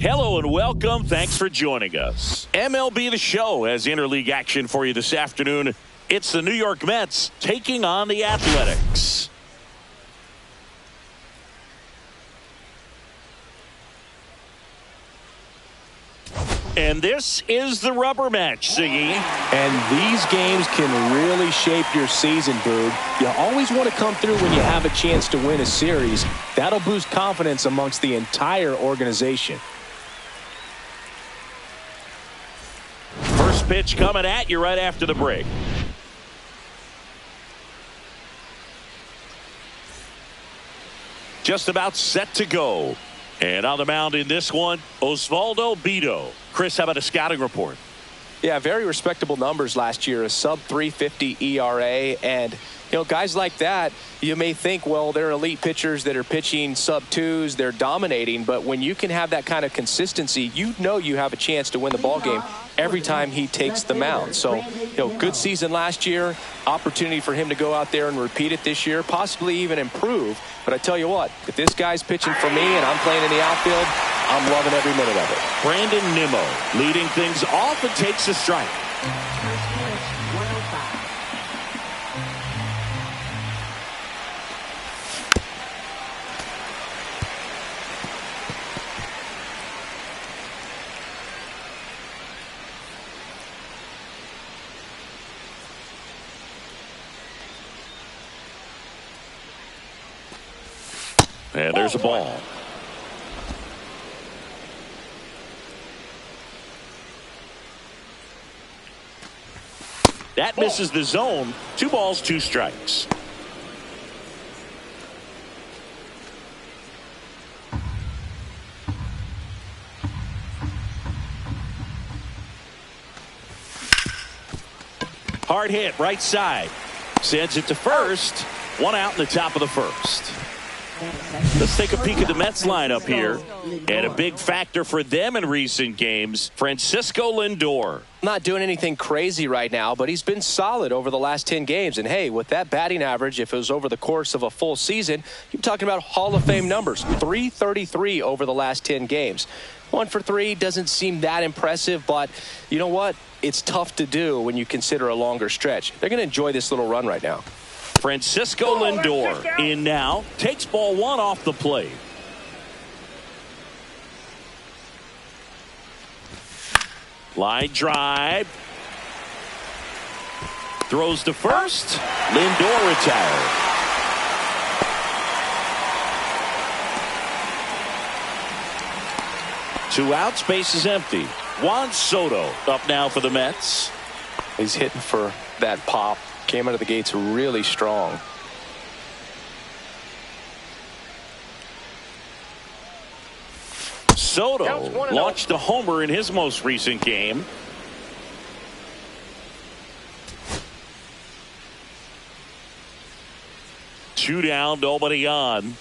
Hello and welcome. Thanks for joining us. MLB The Show has interleague action for you this afternoon. It's the New York Mets taking on the Athletics. And this is the rubber match, Siggy. And these games can really shape your season, Boog. You always want to come through when you have a chance to win a series. That'll boost confidence amongst the entire organization. First pitch coming at you right after the break. Just about set to go. And on the mound in this one, Osvaldo Bido. Chris, how about a scouting report? Yeah, very respectable numbers last year, a sub-350 ERA. And, you know, guys like that, you may think, well, they're elite pitchers that are pitching sub-2s, they're dominating. But when you can have that kind of consistency, you know you have a chance to win the ball game every time he takes the mound. So, you know, good season last year, opportunity for him to go out there and repeat it this year, possibly even improve. But I tell you what, if this guy's pitching for me and I'm playing in the outfield, I'm loving every minute of it. Brandon Nimmo leading things off and takes a strike. And there's a ball. That misses the zone. 2 balls, 2 strikes. Hard hit, right side. Sends it to first. 1 out in the top of the first. Let's take a peek at the Mets lineup here. And a big factor for them in recent games, Francisco Lindor. Not doing anything crazy right now, but he's been solid over the last 10 games. And, hey, with that batting average, if it was over the course of a full season, you're talking about Hall of Fame numbers. 333 over the last 10 games. 1 for 3 doesn't seem that impressive, but you know what? It's tough to do when you consider a longer stretch. They're going to enjoy this little run right now. Francisco Lindor in now. Takes ball 1 off the plate. Line drive. Throws to first. Lindor retired. Two outs, base is empty. Juan Soto up now for the Mets. He's hitting for that pop. Came out of the gates really strong. Soto launched a homer in his most recent game. Two down, nobody on.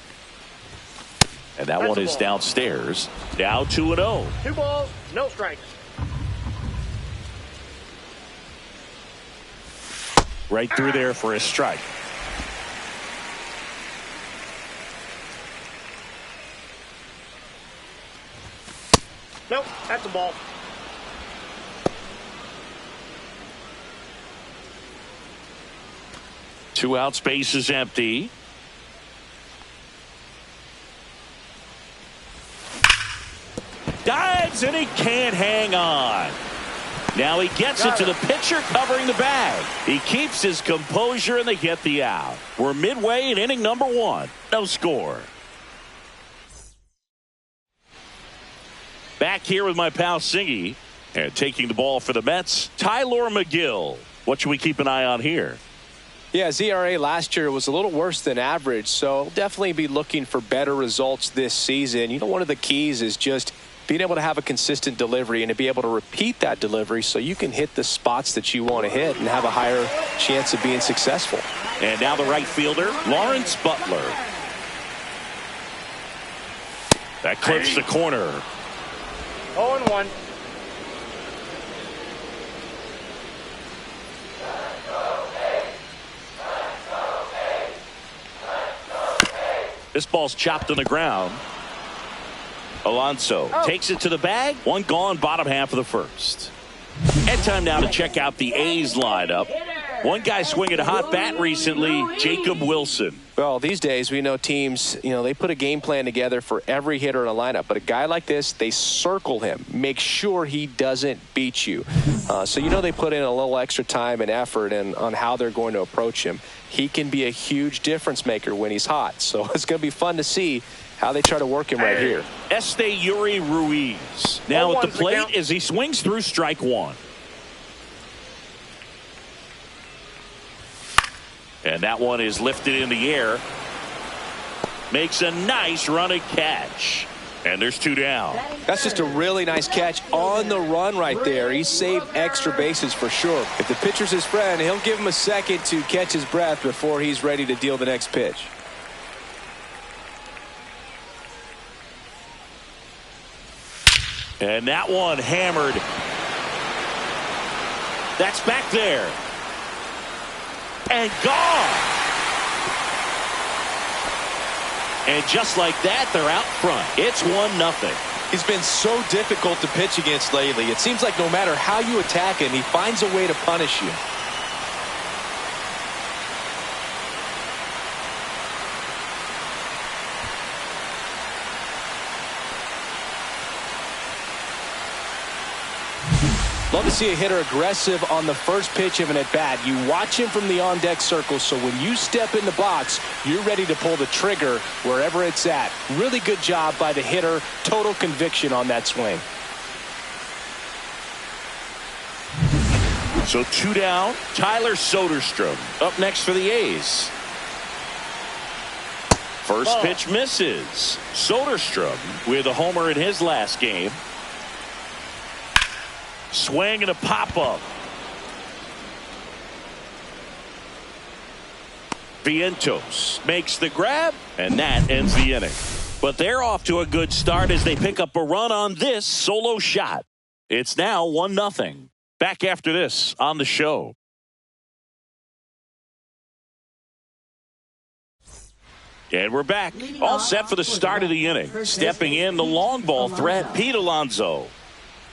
And that one is downstairs. Now 2-0. 2 balls, no strikes. Right through there for a strike. Nope, that's a ball. Two out, space is empty. Dives and he can't hang on. Now he gets it to the pitcher covering the bag. He keeps his composure and they get the out. We're midway in inning number 1. No score. Back here with my pal Singy. And taking the ball for the Mets, Tyler McGill. What should we keep an eye on here? Yeah, ZRA last year was a little worse than average, so definitely be looking for better results this season. You know, one of the keys is just being able to have a consistent delivery and to be able to repeat that delivery so you can hit the spots that you want to hit and have a higher chance of being successful. And now the right fielder, Lawrence Butler. That clips the corner. 0-1. This ball's chopped on the ground. Alonso takes it to the bag. One gone, bottom half of the first. And time now to check out the A's lineup. One guy swinging a hot bat recently, Jacob Wilson. Well, these days we know teams, they put a game plan together for every hitter in a lineup. But a guy like this, they circle him, make sure he doesn't beat you. So they put in a little extra time and effort on how they're going to approach him. He can be a huge difference maker when he's hot. So it's going to be fun to see how they try to work him right here. Yuri Ruiz now at the plate as he swings through strike one. And that one is lifted in the air. Makes a nice running catch. And there's two down. That's just a really nice catch on the run right there. He saved extra bases for sure. If the pitcher's his friend, he'll give him a second to catch his breath before he's ready to deal the next pitch. And that one hammered. That's back there. And gone. And just like that, they're out front. It's 1-0. He's been so difficult to pitch against lately. It seems like no matter how you attack him, he finds a way to punish you. Love to see a hitter aggressive on the first pitch of an at-bat. You watch him from the on-deck circle, so when you step in the box, you're ready to pull the trigger wherever it's at. Really good job by the hitter. Total conviction on that swing. So two down. Tyler Soderstrom up next for the A's. First pitch misses. Soderstrom with a homer in his last game. Swing and a pop-up. Vientos makes the grab, and that ends the inning. But they're off to a good start as they pick up a run on this solo shot. It's now 1-0. Back after this on the show. And we're back. All set for the start of the inning. Stepping in the long ball threat, Pete Alonso.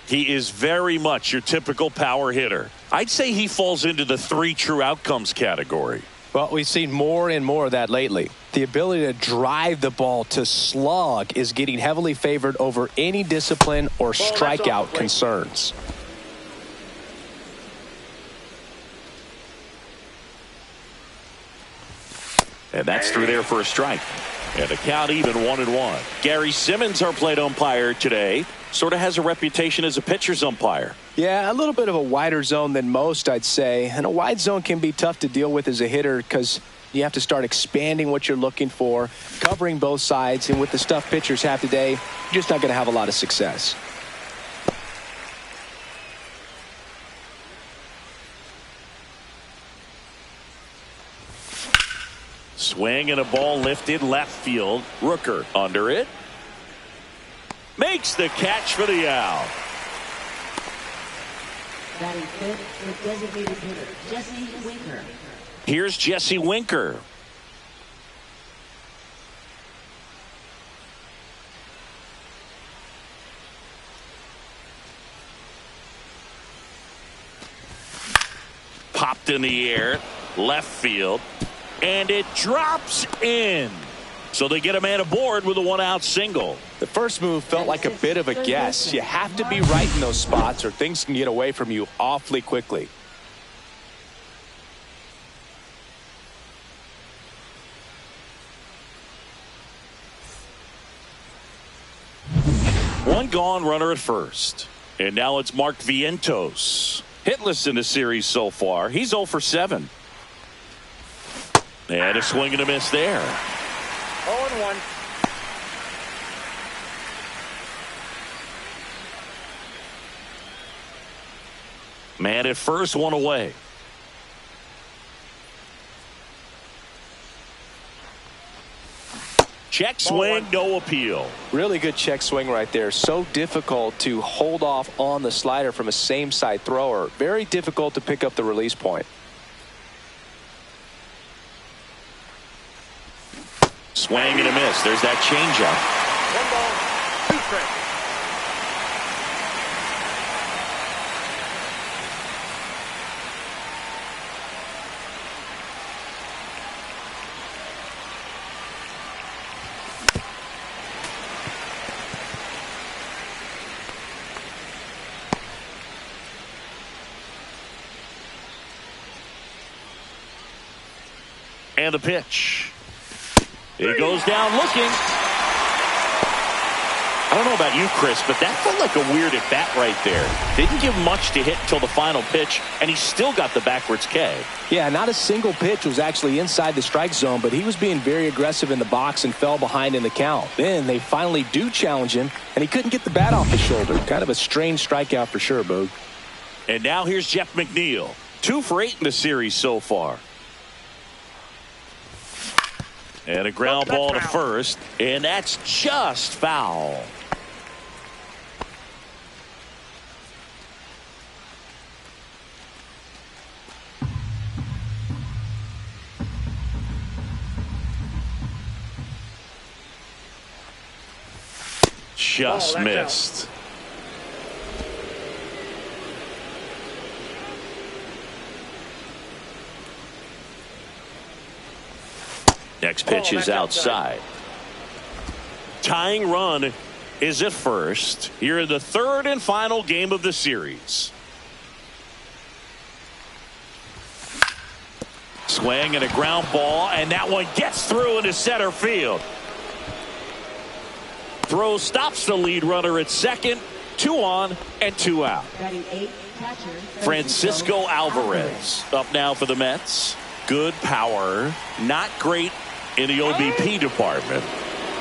He is very much your typical power hitter. I'd say he falls into the 3 true outcomes category. Well, we've seen more and more of that lately. The ability to drive the ball to slug is getting heavily favored over any discipline or strikeout concerns. And that's through there for a strike. And the count even 1-1. Gary Simmons, our plate umpire today, sort of has a reputation as a pitcher's umpire. Yeah, a little bit of a wider zone than most, I'd say. And a wide zone can be tough to deal with as a hitter because you have to start expanding what you're looking for, covering both sides. And with the stuff pitchers have today, you're just not going to have a lot of success. Swing and a ball lifted left field. Rooker under it. Makes the catch for the out. Batting fifth, the designated hitter, Jesse Winker. Here's Jesse Winker. Popped in the air, left field, and it drops in. So they get a man aboard with a 1-out single. The first move felt like a bit of a guess. You have to be right in those spots or things can get away from you awfully quickly. One gone, runner at first. And now it's Mark Vientos. Hitless in the series so far. He's 0 for 7. And a swing and a miss there. 0-1. Man at first, one away. Check swing, no appeal. Really good check swing right there. So difficult to hold off on the slider from a same side thrower. Very difficult to pick up the release point. Swing and a miss. There's that changeup. And the pitch. It goes down looking. I don't know about you, Chris, but that felt like a weird at bat right there. Didn't give much to hit until the final pitch, and he still got the backwards K. Yeah, not a single pitch was actually inside the strike zone, but he was being very aggressive in the box and fell behind in the count. Then they finally do challenge him, and he couldn't get the bat off his shoulder. Kind of a strange strikeout for sure, Boog. And now here's Jeff McNeil. 2 for 8 in the series so far. And a ground ball to first, and that's just foul. Just missed. Next pitch is outside. Tying run is at first. Here in the 3rd and final game of the series. Swing and a ground ball, and that one gets through into center field. Throw stops the lead runner at second. 2 on and 2 out. Francisco Alvarez up now for the Mets. Good power, not great in the OBP department.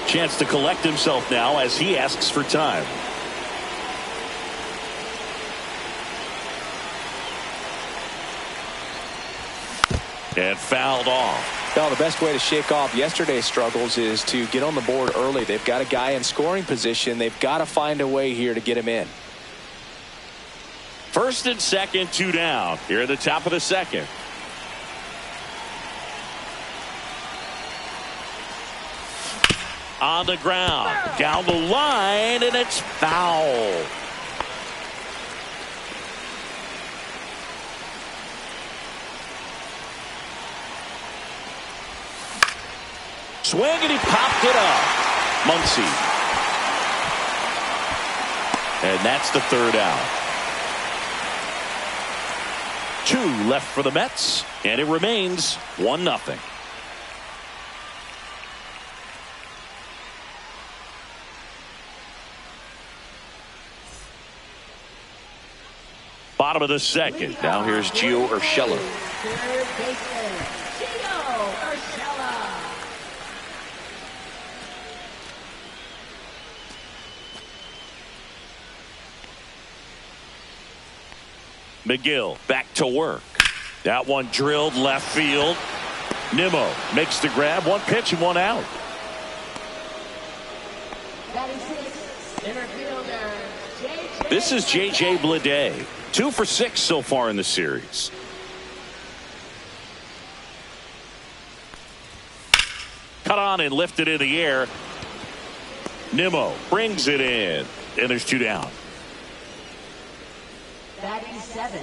Chance to collect himself now as he asks for time. And fouled off. Well, the best way to shake off yesterday's struggles is to get on the board early. They've got a guy in scoring position. They've got to find a way here to get him in. 1st and 2nd, 2 down. Here at the top of the 2nd. On the ground, down the line, and it's foul. Swing, and he popped it up. Muncy. And that's the 3rd out. 2 left for the Mets, and it remains 1-0. Bottom of the 2nd. Now here's Gio Urshela. McGill back to work. That one drilled left field. Nimmo makes the grab. 1 pitch and 1 out. This is J.J. Bleday. 2 for 6 so far in the series. Cut on and lifted in the air. Nimmo brings it in. And there's 2 down. Batting 7.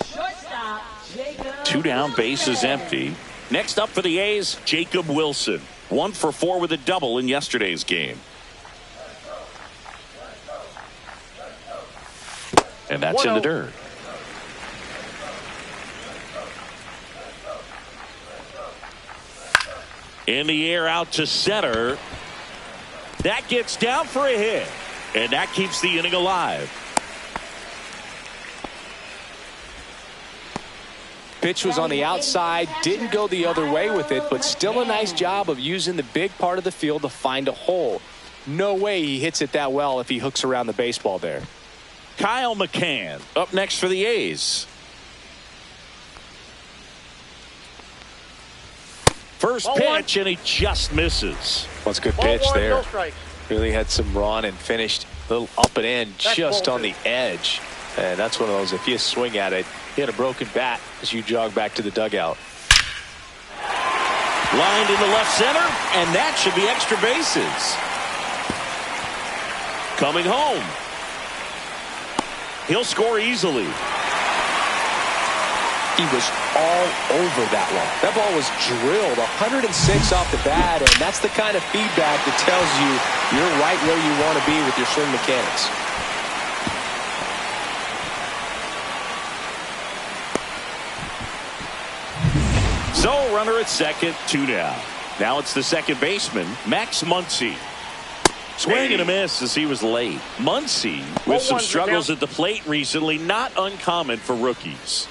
Shortstop, Jacob. 2 down, base is empty. Next up for the A's, Jacob Wilson. 1 for 4 with a double in yesterday's game. And that's in the dirt. In the air out to center. That gets down for a hit. And that keeps the inning alive. Pitch was on the outside, didn't go the other way with it, but still a nice job of using the big part of the field to find a hole. No way he hits it that well if he hooks around the baseball there. Kyle McCann up next for the A's. First pitch, and he just misses. Well, it's a good pitch there. Really had some run and finished a little up and in just on the edge. And that's one of those, if you swing at it, you had a broken bat as you jog back to the dugout. Lined in the left center, and that should be extra bases. coming home. He'll score easily. He was all over that one. That ball was drilled 106 off the bat, and that's the kind of feedback that tells you you're right where you want to be with your swing mechanics. So runner at second, 2 down. Now it's the second baseman, Max Muncy. Swing and a miss as he was late. Muncy with some struggles at the plate recently, not uncommon for rookies.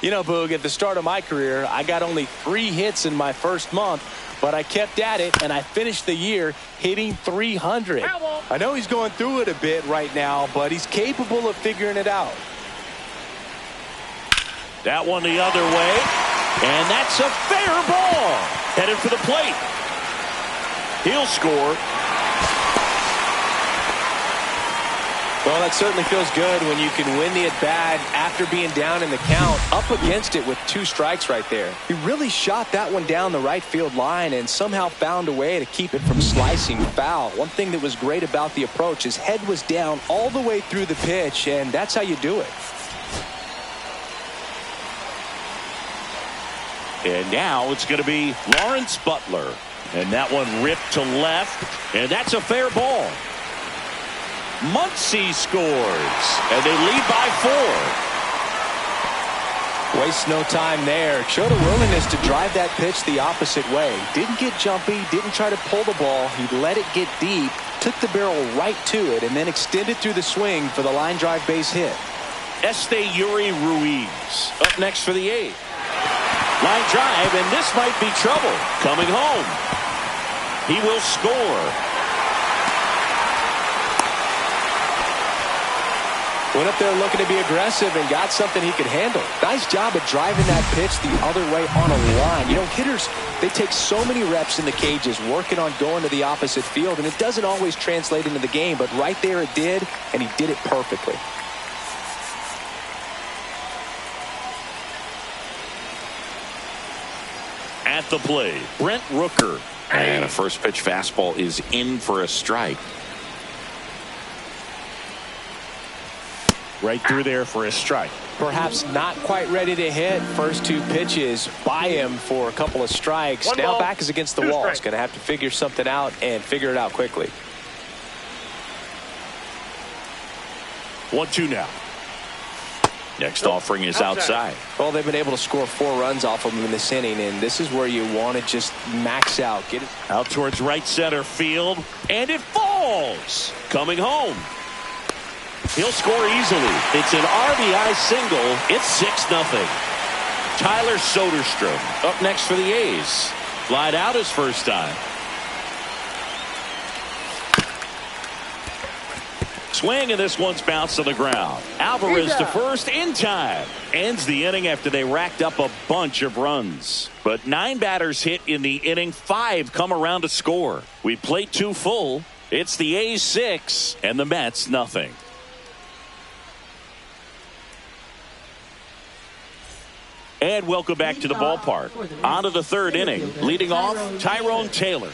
You know, Boog, at the start of my career, I got only 3 hits in my first month, but I kept at it, and I finished the year hitting 300. I know he's going through it a bit right now, but he's capable of figuring it out. That one the other way, and that's a fair ball. Headed for the plate. He'll score. Well, that certainly feels good when you can win the at-bat after being down in the count, up against it with 2 strikes right there. He really shot that one down the right field line and somehow found a way to keep it from slicing foul. One thing that was great about the approach, his head was down all the way through the pitch, and that's how you do it. And now it's going to be Lawrence Butler. And that one ripped to left, and that's a fair ball. Muncy scores, and they lead by 4. Waste no time there. Showed a willingness to drive that pitch the opposite way. Didn't get jumpy, didn't try to pull the ball. He let it get deep, took the barrel right to it, and then extended through the swing for the line drive base hit. Yuri Ruiz up next for the 8th. Line drive, and this might be trouble. Coming home. He will score. Went up there looking to be aggressive and got something he could handle. Nice job of driving that pitch the other way on a line. You know, hitters, they take so many reps in the cages working on going to the opposite field, and it doesn't always translate into the game, but right there it did, and he did it perfectly. At the plate, Brent Rooker. And a first pitch fastball is in for a strike. Right through there for a strike. Perhaps not quite ready to hit. First 2 pitches by him for a couple of strikes. Now back is against the wall. He's going to have to figure something out and figure it out quickly. 1-2 now. Next offering is outside. Well, they've been able to score 4 runs off of him in this inning, and this is where you want to just max out. Get it out towards right center field, and it falls. Coming home. He'll score easily. It's an RBI single. It's 6-0. Tyler Soderstrom up next for the A's. Flied out his first time. Swing, and this one's bounced to the ground. Alvarez to first in time. Ends the inning after they racked up a bunch of runs. But 9 batters hit in the inning. 5 come around to score. We played 2 full. It's the A's 6 and the Mets nothing. And welcome back to the ballpark. On to the 3rd inning. Leading off, Tyrone Taylor.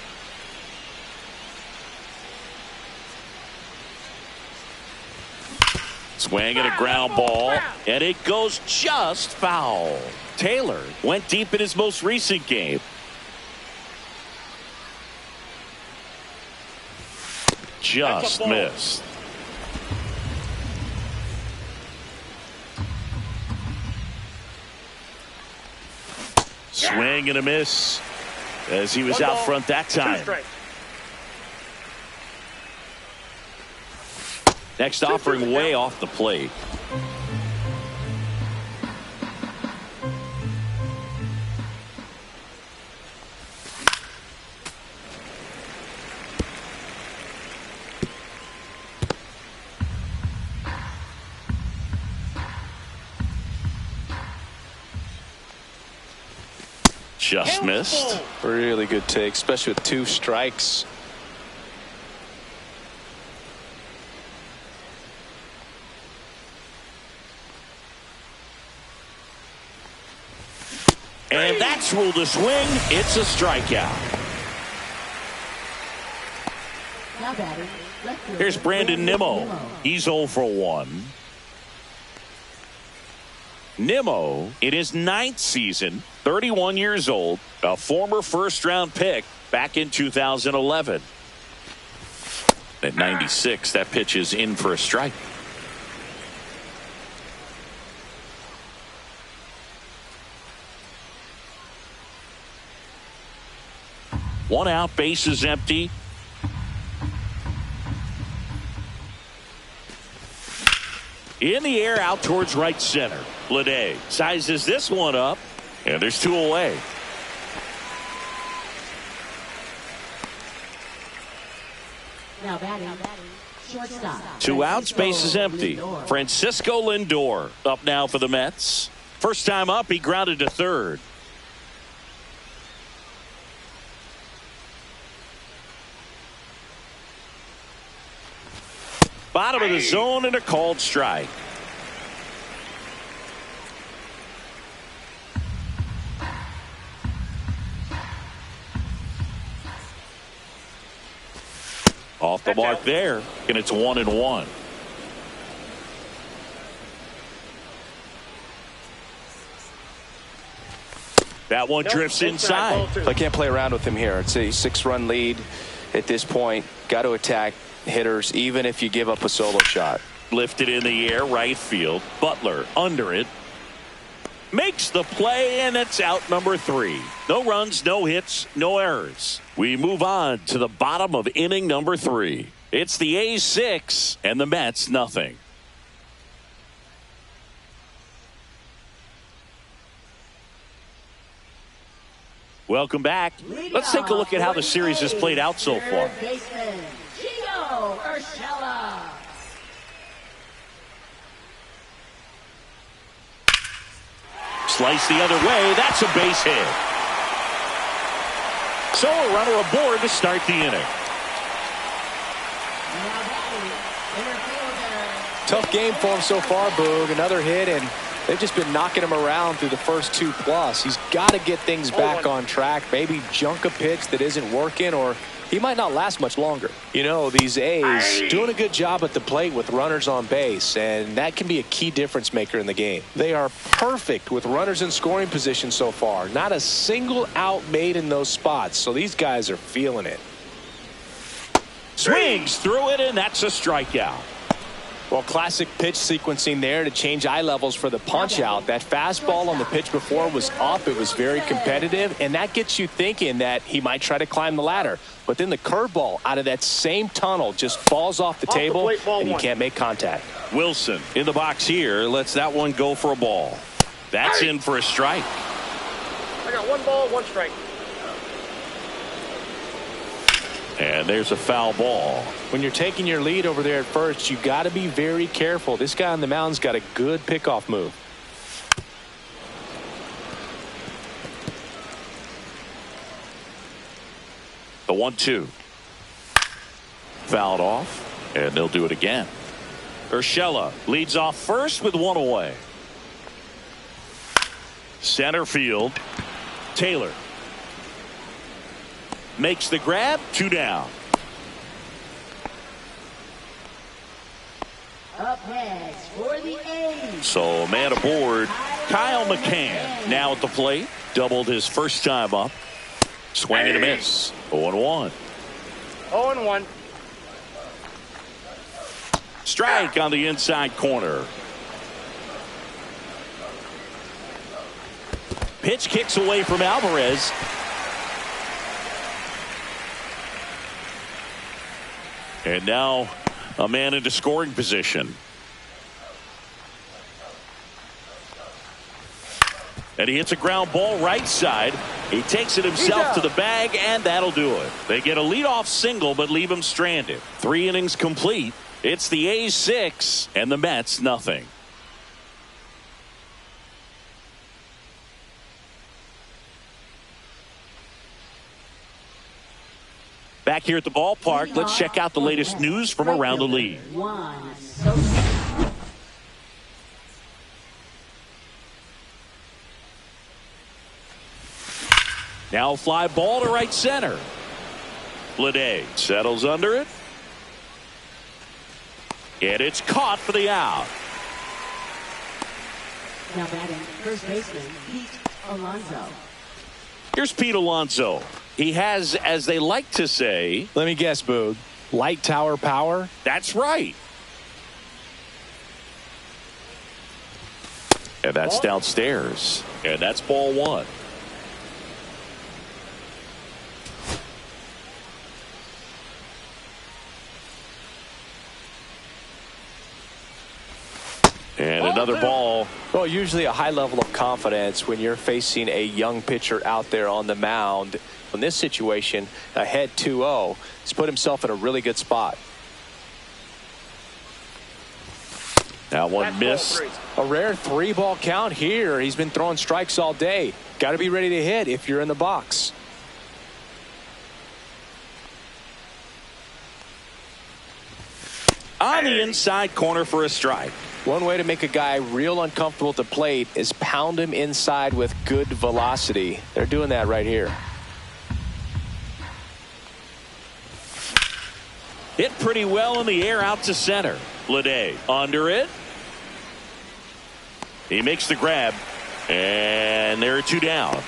Swing and a ground ball, and it goes just foul. Taylor went deep in his most recent game. Just missed. Swing and a miss as he was out front that time. Next offering way off the plate. Just missed. Really good take, especially with 2 strikes. And that's ruled a swing. It's a strikeout. Now batting, Here's Brandon Nimmo. He's 0 for 1. Nimmo, in his 9th season, 31 years old, a former first-round pick back in 2011. At 96, that pitch is in for a strike. One out, bases empty. In the air, out towards right center. Lede sizes this one up, and there's 2 away. Now batting, shortstop. 2 outs, bases empty. Francisco Lindor up now for the Mets. First time up, he grounded to third. Bottom of the zone and a called strike. Off the mark there, and it's 1-1. That one drifts inside. I can't play around with him here. It's a 6-run lead at this point. Got to attack hitters, even if you give up a solo shot. Lifted in the air, right field. Butler under it. Makes the play, and it's out number 3. No runs, no hits, no errors. We move on to the bottom of inning number 3. It's the A's 6 and the Mets nothing. Welcome back. Let's take a look at how the series has played out so far. Slice the other way. That's a base hit. So a runner aboard to start the inning. Tough game for him so far, Boog. Another hit, and they've just been knocking him around through the first 2+. He's got to get things back on track. Maybe junk a pitch that isn't working, or he might not last much longer. You know, these A's doing a good job at the plate with runners on base, and that can be a key difference maker in the game. They are perfect with runners in scoring position so far. Not a single out made in those spots, so these guys are feeling it. Swings through it, and that's a strikeout. Well, classic pitch sequencing there to change eye levels for the punch out. That fastball on the pitch before was up. It was very competitive, and that gets you thinking that he might try to climb the ladder. But then the curveball out of that same tunnel just falls off the table, and you can't make contact. Wilson in the box here lets that one go for a ball. That's in for a strike. I got 1 ball, 1 strike. And there's a foul ball. When you're taking your lead over there at first, you got to be very careful. This guy on the mound's got a good pickoff move. The 1-2. Fouled off, and they'll do it again. Urshela leads off first with 1 away. Center field. Taylor makes the grab. 2 down. Up next for the A's. So man aboard. Kyle McCann now at the plate. Doubled his first time up. Swing and a miss. 0-1. 0-1. Strike on the inside corner. Pitch kicks away from Alvarez. And now a man into scoring position. And he hits a ground ball right side. He takes it himself to the bag, and that'll do it. They get a leadoff single, but leave him stranded. 3 innings complete. It's the A's 6 and the Mets nothing. Back here at the ballpark, let's check out the latest news from around the league. Now fly ball to right center. Lede settles under it. And it's caught for the out. Now batting, first baseman, Pete Alonso. Here's Pete Alonso. He has, as they like to say, let me guess, Boog, light tower power? That's right. And that's downstairs. And that's ball one. And another ball. Well, usually a high level of confidence when you're facing a young pitcher out there on the mound. In this situation, ahead 2-0, he's put himself in a really good spot. Now one miss. A rare 3-ball count here. He's been throwing strikes all day. Got to be ready to hit if you're in the box. On the inside corner for a strike. One way to make a guy real uncomfortable at the plate is pound him inside with good velocity. They're doing that right here. Hit pretty well in the air out to center. Lede under it. He makes the grab. And there are two down.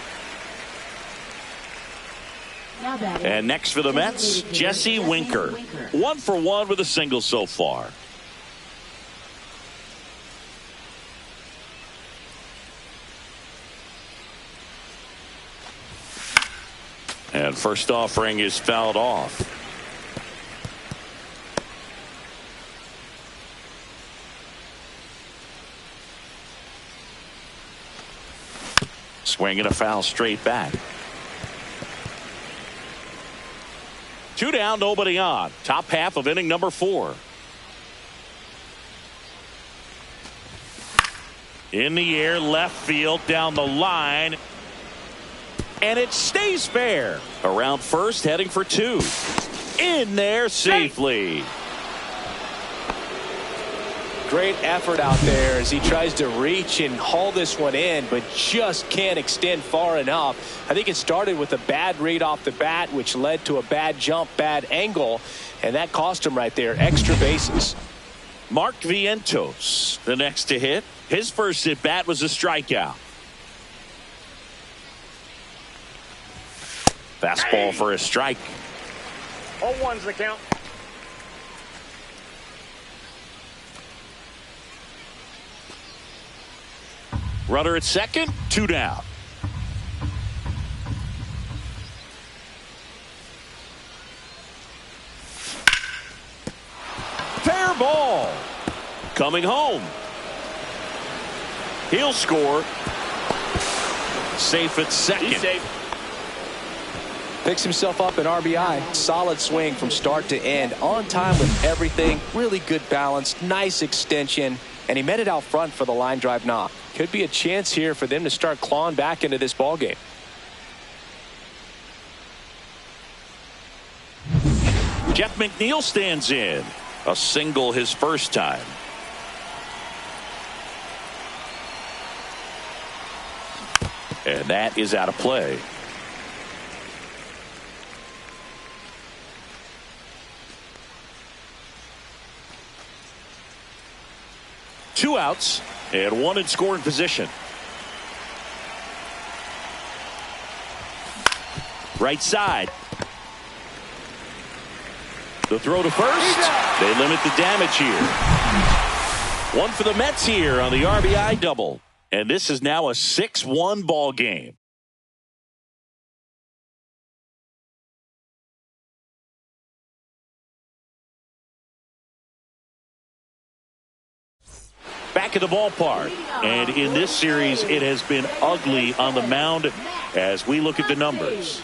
And next for the Mets, Jesse Winker. 1 for 1 with a single so far. And first offering is fouled off. Swinging a foul straight back. 2 down, nobody on. Top half of inning number 4. In the air, left field, down the line. And it stays fair. Around first, heading for 2. In there safely. Great effort out there as he tries to reach and haul this one in, but just can't extend far enough. I think it started with a bad read off the bat, which led to a bad jump, bad angle, and that cost him right there. Extra bases. Mark Vientos, the next to hit. His first at bat was a strikeout. Fastball for a strike. 0-1's the count. Runner at second, 2 down. Fair ball. Coming home. He'll score. Safe at second. He's safe. Picks himself up an RBI. Solid swing from start to end. On time with everything. Really good balance. Nice extension. And he met it out front for the line drive knock. Could be a chance here for them to start clawing back into this ball game. Jeff McNeil stands in. A single his first time. And that is out of play. Two outs and one in scoring position. Right side. The throw to first. They limit the damage here. One for the Mets here on the RBI double. And this is now a 6-1 ball game. Back at the ballpark. And in this series, it has been ugly on the mound as we look at the numbers.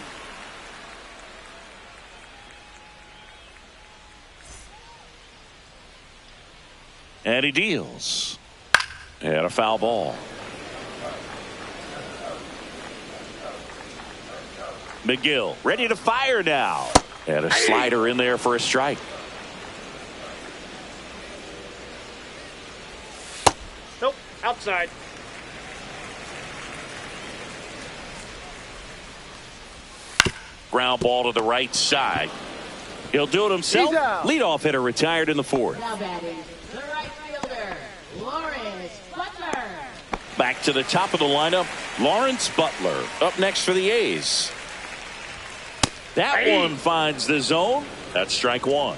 And he deals. And a foul ball. McGill ready to fire now. And a slider in there for a strike. Nope, outside. Ground ball to the right side. He'll do it himself. He's out. Leadoff hitter retired in the fourth. Now batting, the right fielder, Lawrence Butler. Back to the top of the lineup, Lawrence Butler up next for the A's. That one finds the zone. That's strike one.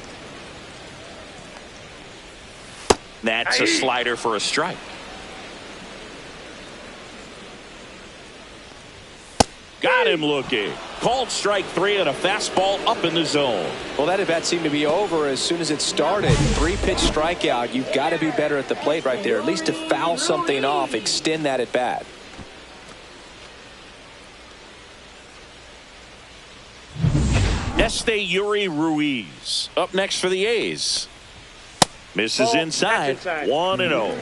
That's a slider for a strike. Got him looking. Called strike three and a fastball up in the zone. Well, that at bat seemed to be over as soon as it started. 3-pitch strikeout. You've got to be better at the plate right there. At least to foul something off, extend that at bat. Yuri Ruiz up next for the A's. Misses inside. 1-0.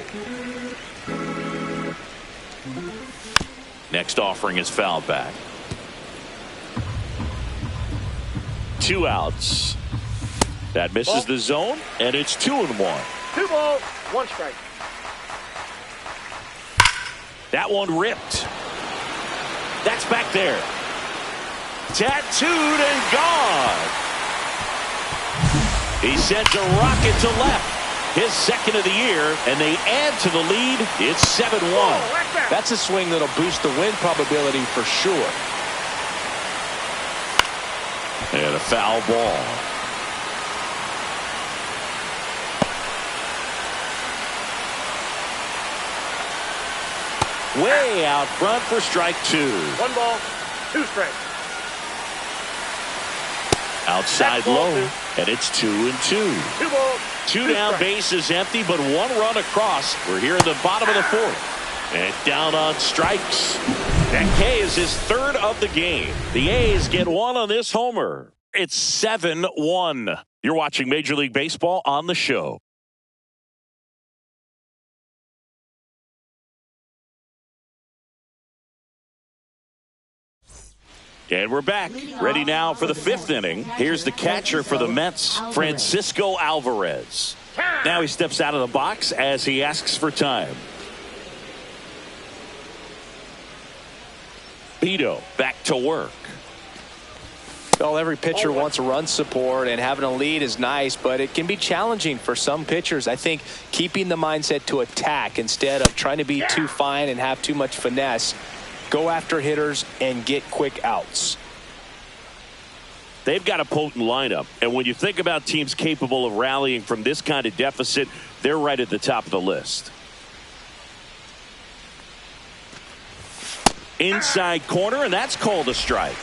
Next offering is fouled back. 2 outs. That misses the zone, and it's 2-1. 2 balls, 1 strike. That one ripped. That's back there. Tattooed and gone. He sends a rocket to left. His second of the year, and they add to the lead. It's 7-1. That's a swing that'll boost the win probability for sure. And a foul ball. Way out front for strike 2. 1 ball, 2 strikes. Outside low, and it's 2-2. 2 balls. 2 down, base is empty, but 1 run across. We're here at the bottom of the 4th. And down on strikes. That K is his 3rd of the game. The A's get 1 on this homer. It's 7-1. You're watching Major League Baseball on the show. And we're back. Ready now for the 5th inning. Here's the catcher for the Mets, Francisco Alvarez. Now he steps out of the box as he asks for time. Beto back to work. Well, every pitcher wants run support, and having a lead is nice, but it can be challenging for some pitchers. I think keeping the mindset to attack instead of trying to be too fine and have too much finesse. Go after hitters and get quick outs. They've got a potent lineup, and when you think about teams capable of rallying from this kind of deficit, they're right at the top of the list. Inside corner, and that's called a strike.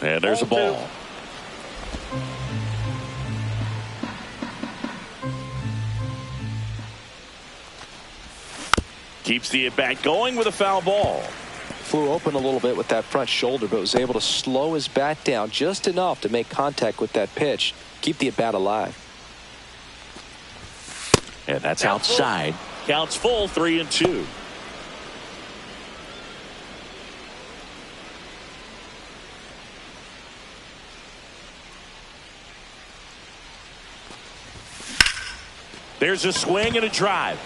And there's a ball. Keeps the at-bat going with a foul ball. Flew open a little bit with that front shoulder, but was able to slow his bat down just enough to make contact with that pitch. Keep the at-bat alive. And that's outside. Counts full, 3-2. There's a swing and a drive.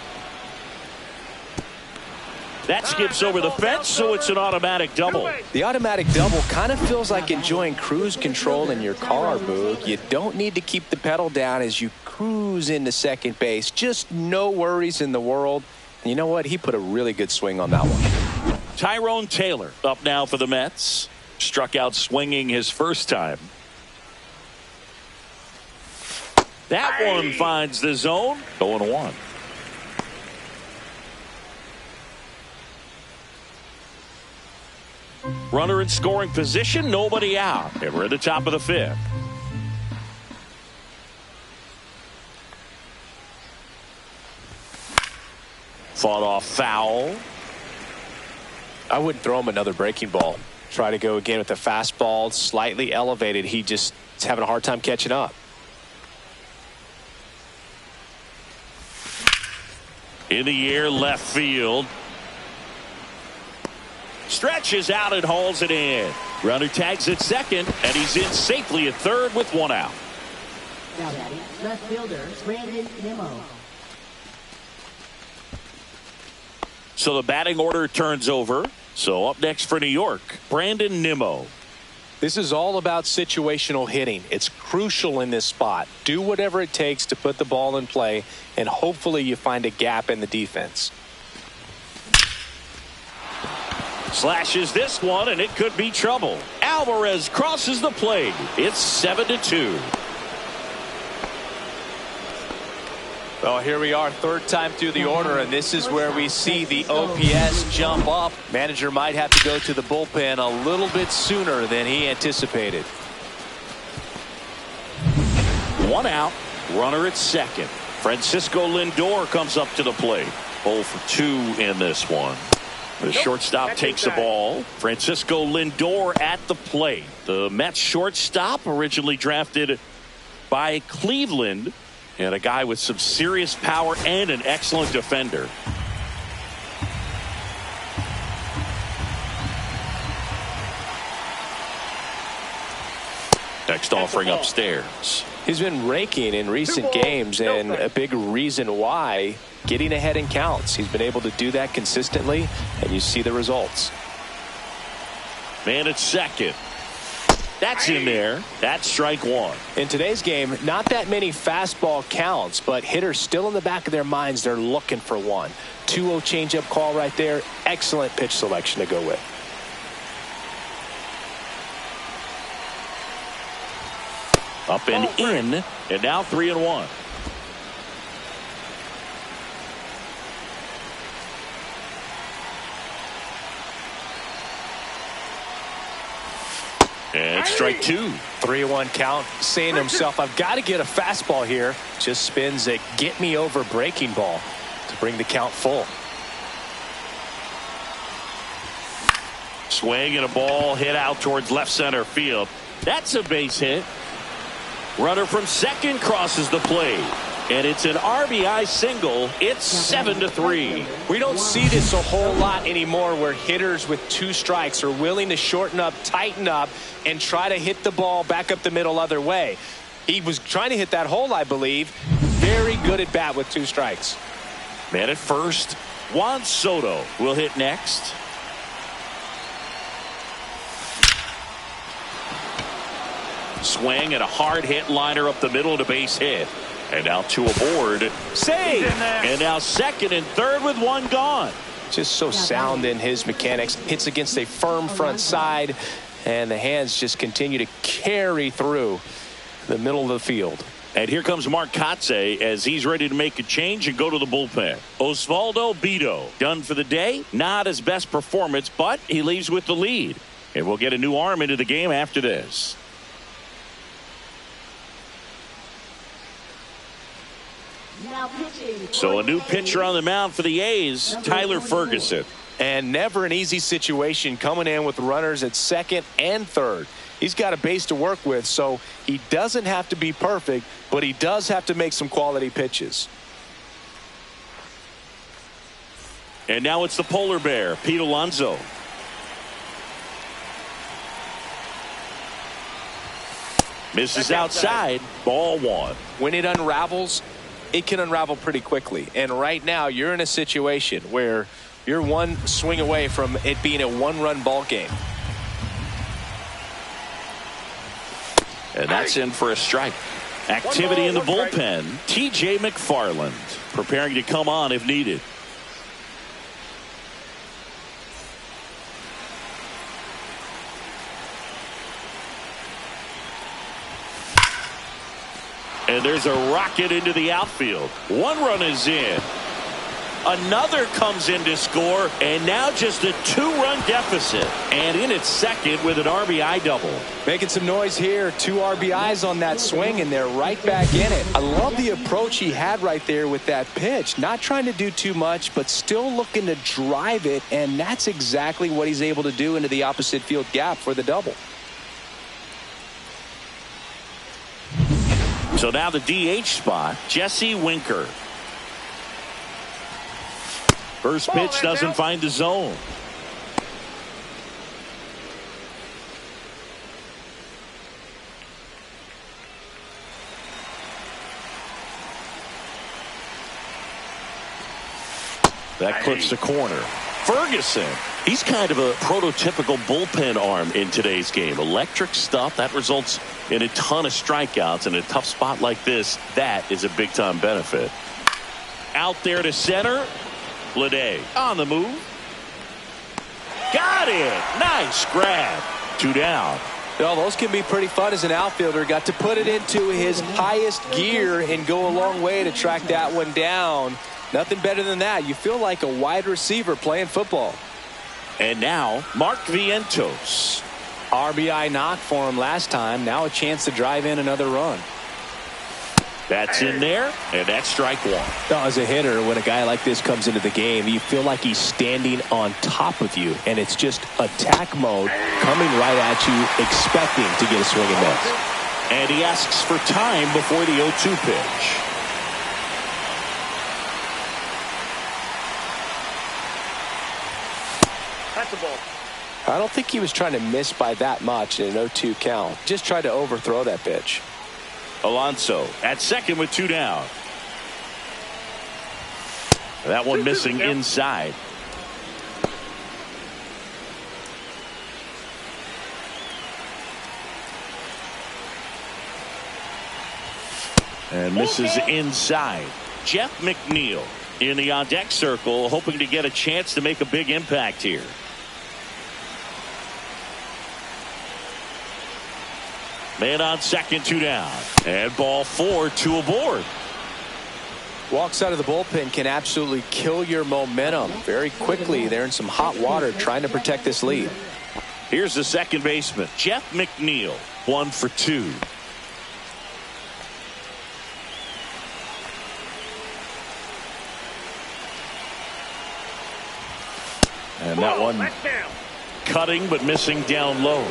That skips over the fence, so it's an automatic double. The automatic double kind of feels like enjoying cruise control in your car, Boog. You don't need to keep the pedal down as you cruise into second base. Just no worries in the world. And you know what? He put a really good swing on that one. Tyrone Taylor up now for the Mets. Struck out swinging his first time. That one finds the zone. 0-1. Runner in scoring position, nobody out. And we're at the top of the 5th. Fought off foul. I wouldn't throw him another breaking ball. Try to go again with the fastball, slightly elevated. He just is having a hard time catching up. In the air, left field. Stretches out and hauls it in. Runner tags at second, and he's in safely at third with 1 out. Now batting, left fielder, Brandon Nimmo. So the batting order turns over. So up next for New York, Brandon Nimmo. This is all about situational hitting. It's crucial in this spot. Do whatever it takes to put the ball in play, and hopefully you find a gap in the defense. Slashes this one, and it could be trouble. Alvarez crosses the plate. It's 7-2. Well, here we are, third time through the order, and this is where we see the OPS jump up. Manager might have to go to the bullpen a little bit sooner than he anticipated. One out, runner at second. Francisco Lindor comes up to the plate. 0 for 2 in this one. The shortstop takes the ball. Francisco Lindor at the plate. The Mets shortstop, originally drafted by Cleveland, and a guy with some serious power and an excellent defender. Next offering upstairs. He's been raking in recent games, and a big reason why, getting ahead in counts. He's been able to do that consistently, and you see the results. Man at second. That's in there. That's strike one. In today's game, not that many fastball counts, but hitters still in the back of their minds, they're looking for one. 2-0 changeup call right there. Excellent pitch selection to go with. Up and in, and now 3-1. And strike two. 3-1 count, saying to himself, I've got to get a fastball here. Just spins a get me over breaking ball to bring the count full. Swing and a ball hit out towards left center field. That's a base hit. Runner from second crosses the plate, and it's an RBI single. It's 7-3. We don't see this a whole lot anymore, where hitters with 2 strikes are willing to shorten up, tighten up, and try to hit the ball back up the middle other way. He was trying to hit that hole, I believe. Very good at bat with 2 strikes. Man at first. Juan Soto will hit next. Swing and a hard hit liner up the middle to base hit. And now 2 aboard. Save! And now second and third with 1 gone. Just so sound in his mechanics. Hits against a firm front side, and the hands just continue to carry through the middle of the field. And here comes Mark Kotze as he's ready to make a change and go to the bullpen. Osvaldo Bido done for the day. Not his best performance, but he leaves with the lead. And we'll get a new arm into the game after this. So a new pitcher on the mound for the A's, Tyler Ferguson. And never an easy situation coming in with runners at second and third. He's got a base to work with, so he doesn't have to be perfect, but he does have to make some quality pitches. And now it's the polar bear, Pete Alonso. Misses outside, ball 1. When it unravels, it can unravel pretty quickly. And right now, you're in a situation where you're 1 swing away from it being a 1-run ball game. And that's in for a strike. Activity in the bullpen. TJ McFarland preparing to come on if needed. And there's a rocket into the outfield. 1 run is in. Another comes in to score, and now just a 2-run deficit. And in at second with an RBI double. Making some noise here. 2 RBIs on that swing, and they're right back in it. I love the approach he had right there with that pitch. Not trying to do too much, but still looking to drive it, and that's exactly what he's able to do into the opposite field gap for the double. So now the DH spot, Jesse Winker. First pitch doesn't find the zone. That clips the corner. Ferguson He's kind of a prototypical bullpen arm in today's game. Electric stuff that results in a ton of strikeouts. In a tough spot like this, that is a big-time benefit. Out there to center. Lede on the move. Got it. Nice grab. 2 down. Well, those can be pretty fun as an outfielder. Got to put it into his highest gear and go a long way to track that one down. Nothing better than that. You feel like a wide receiver playing football. And now, Mark Vientos. RBI knock for him last time. Now a chance to drive in another run. That's in there, and that's strike 1. Now, as a hitter, when a guy like this comes into the game, you feel like he's standing on top of you, and it's just attack mode coming right at you, expecting to get a swing and miss. And he asks for time before the 0-2 pitch. That's a ball. I don't think he was trying to miss by that much in an 0-2 count. Just tried to overthrow that pitch. Alonso at second with 2 down. That one missing inside. And misses inside. Jeff McNeil in the on-deck circle, hoping to get a chance to make a big impact here. Man on second, 2 down. And ball 4, 2 aboard. Walks out of the bullpen can absolutely kill your momentum very quickly. They're in some hot water trying to protect this lead. Here's the second baseman, Jeff McNeil, 1 for 2. And that one cutting but missing down low.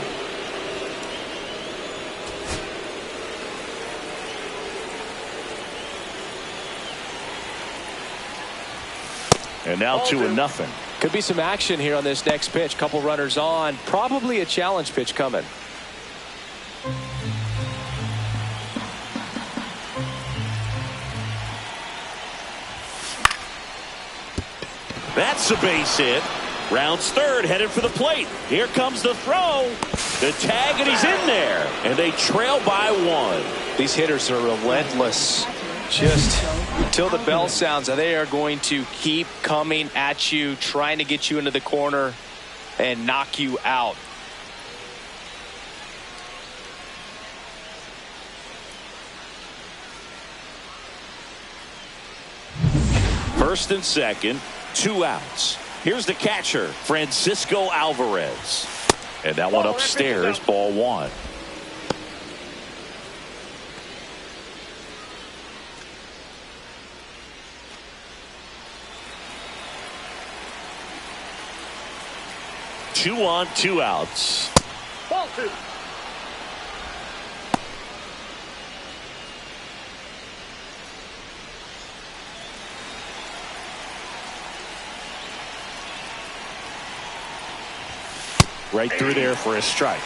And now 2-0. Could be some action here on this next pitch. Couple runners on. Probably a challenge pitch coming. That's a base hit. Rounds third, headed for the plate. Here comes the throw. The tag, and he's in there. And they trail by 1. These hitters are relentless. Just until the bell sounds, they are going to keep coming at you, trying to get you into the corner and knock you out. First and second, 2 outs. Here's the catcher, Francisco Alvarez. And that one upstairs, ball 1. Two on, 2 outs. Ball 2. Right through there for a strike.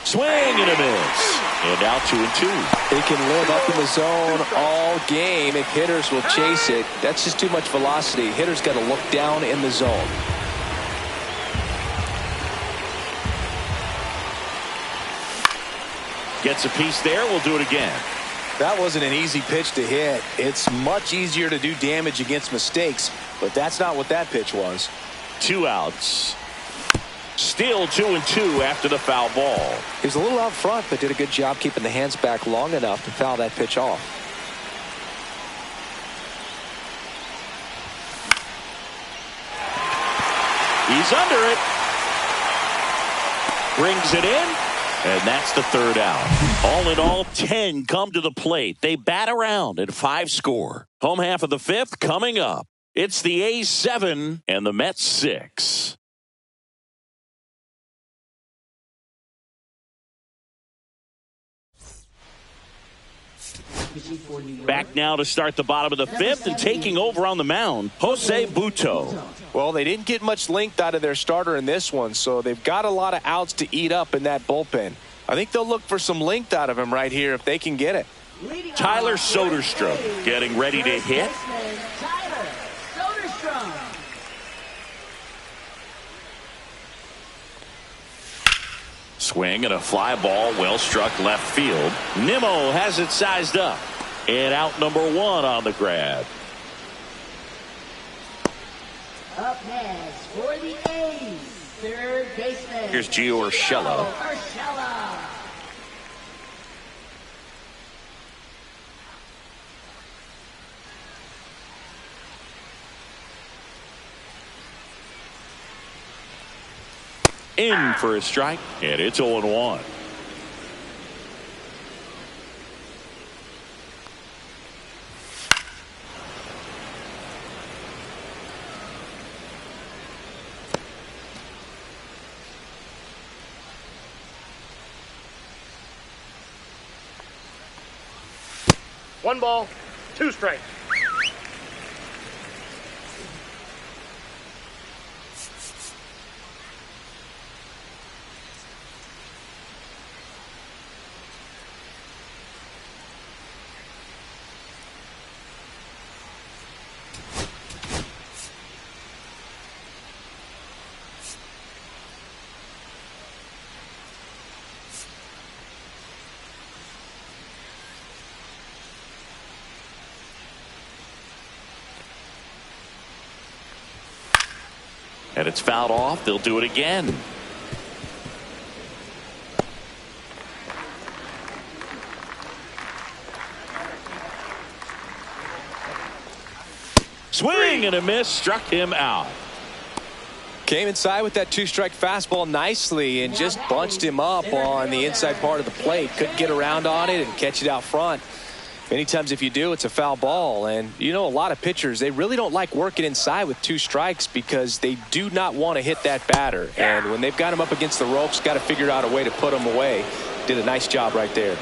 Swing and a miss. And now 2-2. They can live up in the zone all game if hitters will chase it. That's just too much velocity. Hitters got to look down in the zone. Gets a piece there. We'll do it again. That wasn't an easy pitch to hit. It's much easier to do damage against mistakes, but that's not what that pitch was. 2 outs. Still 2-2 after the foul ball. He was a little out front, but did a good job keeping the hands back long enough to foul that pitch off. He's under it. Brings it in. And that's the 3rd out. All in all, 10 come to the plate. They bat around at 5 score. Home half of the 5th coming up. It's the A's 7 and the Mets 6. Back now to start the bottom of the 5th and taking over on the mound, Jose Butto. Well, they didn't get much length out of their starter in this one, so they've got a lot of outs to eat up in that bullpen. I think they'll look for some length out of him right here if they can get it. Tyler Soderstrom getting ready to hit. Tyler Soderstrom. Swing and a fly ball, well struck left field. Nimmo has it sized up. And out number 1 on the grab. Up next for the A's, third baseman. Here's Gio Urshela. Urshela. In for a strike, and it's 0-1. One ball, 2 strikes. And it's fouled off. They'll do it again. Swing and a miss, struck him out. Came inside with that 2-strike fastball nicely and just bunched him up on the inside part of the plate. Couldn't get around on it and catch it out front. Many times if you do, it's a foul ball. And you know, a lot of pitchers, they really don't like working inside with 2 strikes because they do not want to hit that batter. And when they've got him up against the ropes, got to figure out a way to put him away. Did a nice job right there.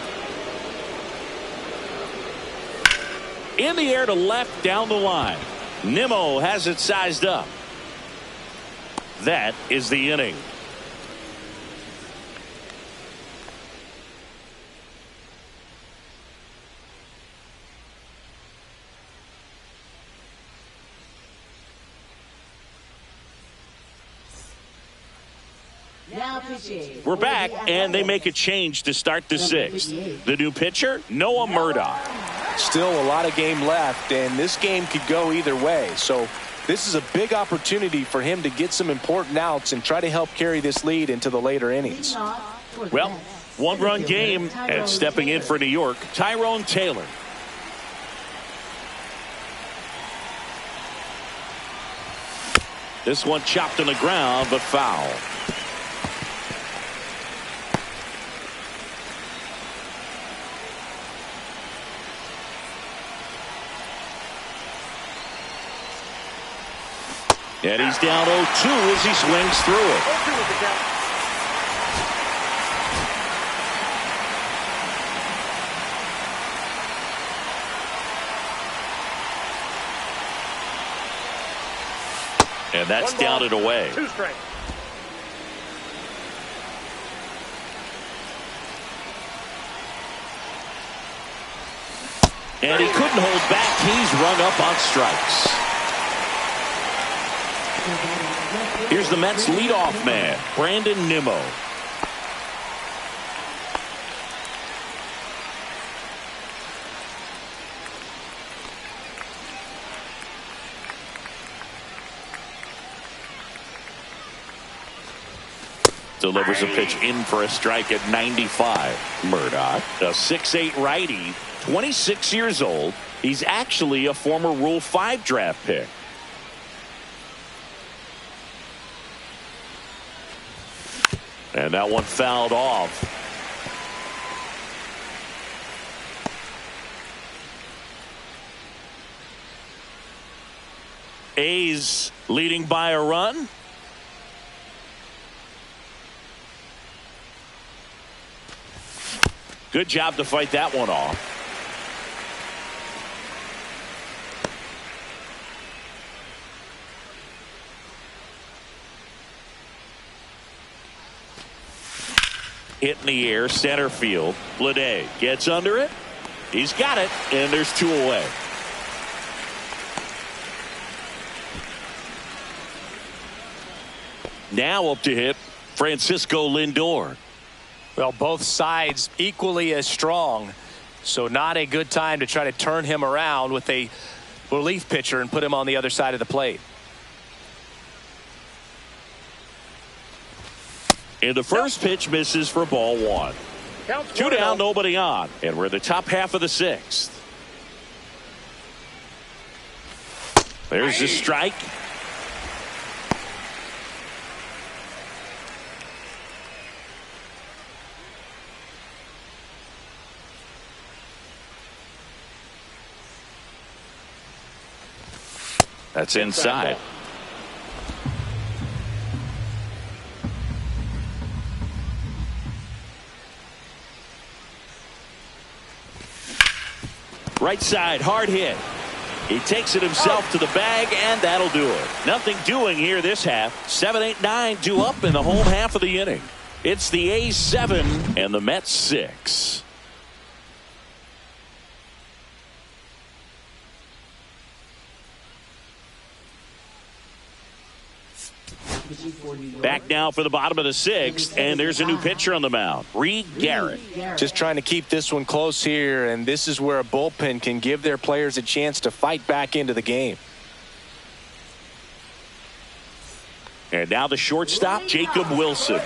In the air to left down the line. Nimmo has it sized up. That is the inning. Now pitching. We're back, and they make a change to start the 6th. The new pitcher, Noah Murdoch. Still a lot of game left, and this game could go either way. So this is a big opportunity for him to get some important outs and try to help carry this lead into the later innings. Well, 1-run game, and stepping in for New York, Tyrone Taylor. This one chopped on the ground, but foul. And he's down 0-2 as he swings through it. 0-2 with the count. And that's down and away. 2 strikes. And he couldn't hold back. He's rung up on strikes. Here's the Mets leadoff man, Brandon Nimmo. Delivers a pitch in for a strike at 95. Murdoch, a 6'8" righty, 26 years old. He's actually a former Rule 5 draft pick. And that one fouled off. A's leading by a run. Good job to fight that one off. Hit in the air, center field. Bleday gets under it. He's got it, and there's 2 away. Now up to hit Francisco Lindor. Well, both sides equally as strong, so not a good time to try to turn him around with a relief pitcher and put him on the other side of the plate. And the first pitch misses for ball 1. 2 down, nobody on, and we're in the top half of the 6th. There's the strike. That's inside. Right side, hard hit. He takes it himself to the bag, and that'll do it. Nothing doing here this half. 7, 8, 9 due up in the home half of the inning. It's the A's 7 and the Mets 6. Back now for the bottom of the 6th, and there's a new pitcher on the mound, Reed Garrett. Just trying to keep this one close here, and this is where a bullpen can give their players a chance to fight back into the game. And now the shortstop, Jacob Wilson.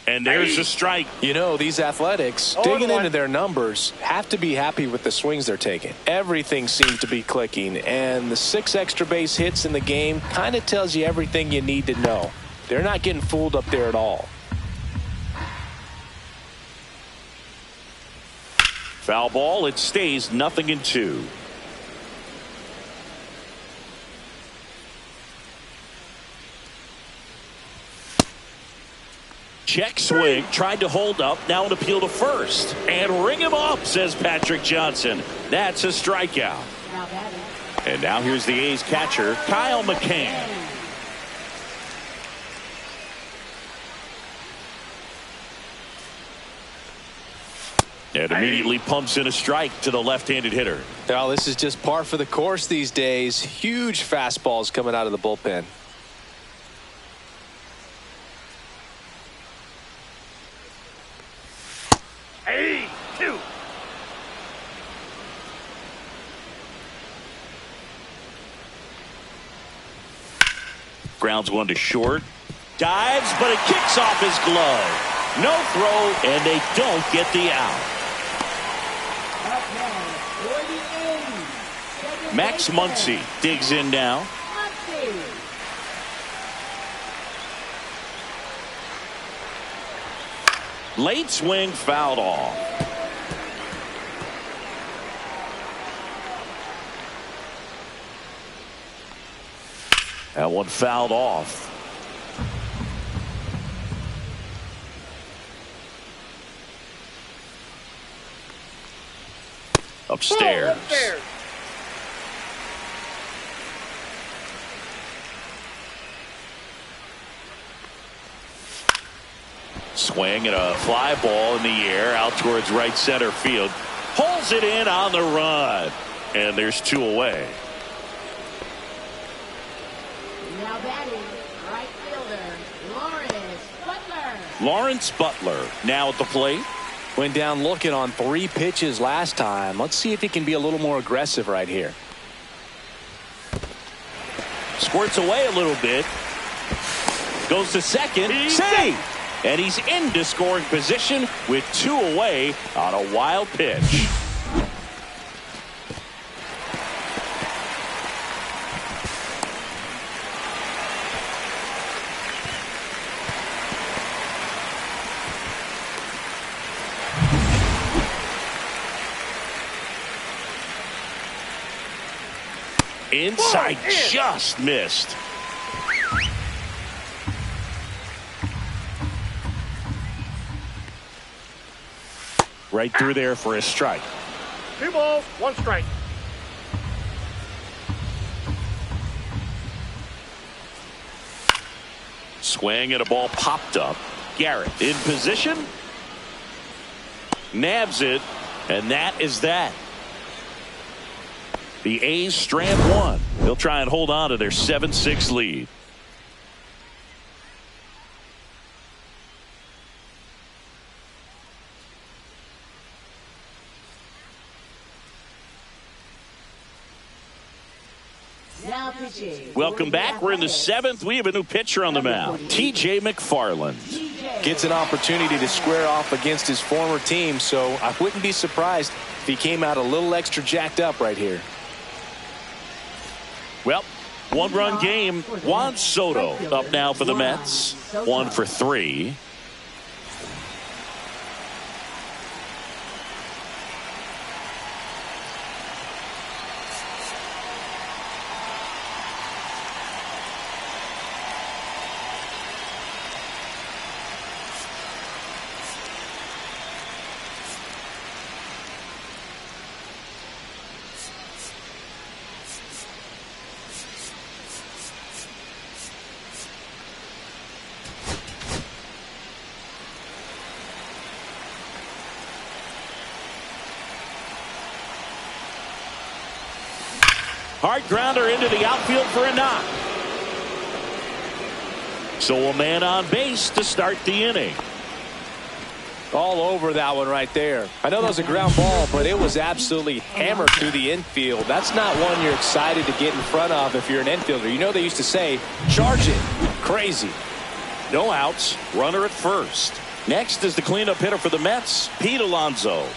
And there's a strike. You know, these Athletics, digging into their numbers, have to be happy with the swings they're taking. Everything seems to be clicking, and the 6 extra base hits in the game kind of tells you everything you need to know. They're not getting fooled up there at all. Foul ball, it stays 0-2. Check swing, tried to hold up, now an appeal to first. And ring him up, says Patrick Johnson. That's a strikeout. And now here's the A's catcher, Kyle McCann. And immediately pumps in a strike to the left-handed hitter. Well, this is just par for the course these days. Huge fastballs coming out of the bullpen. Hey, 2. Grounds one to short. Dives, but it kicks off his glove. No throw, and they don't get the out. Max Muncy digs in now. Late swing fouled off. That one fouled off. Upstairs. Swing and a fly ball in the air out towards right center field. Pulls it in on the run. And there's 2 away. Now batting, right fielder, Lawrence Butler. Lawrence Butler now at the plate. Went down looking on 3 pitches last time. Let's see if he can be a little more aggressive right here. Squirts away a little bit. Goes to second. Save! And he's into scoring position with 2 away on a wild pitch. Inside, just missed. Right through there for a strike. 2 balls, 1 strike. Swing and a ball popped up. Garrett in position. Nabs it. And that is that. The A's strand one. They'll try and hold on to their 7-6 lead. Welcome back. We're in the 7th. We have a new pitcher on the mound. T.J. McFarland. Gets an opportunity to square off against his former team, so I wouldn't be surprised if he came out a little extra jacked up right here. Well, one-run game. Juan Soto up now for the Mets. 1 for 3. Hard grounder into the outfield for a knock. So a man on base to start the inning. All over that one right there. I know that was a ground ball, but it was absolutely hammered through the infield. That's not one you're excited to get in front of if you're an infielder. You know they used to say, charge it. Crazy. No outs. Runner at first. Next is the cleanup hitter for the Mets, Pete Alonso.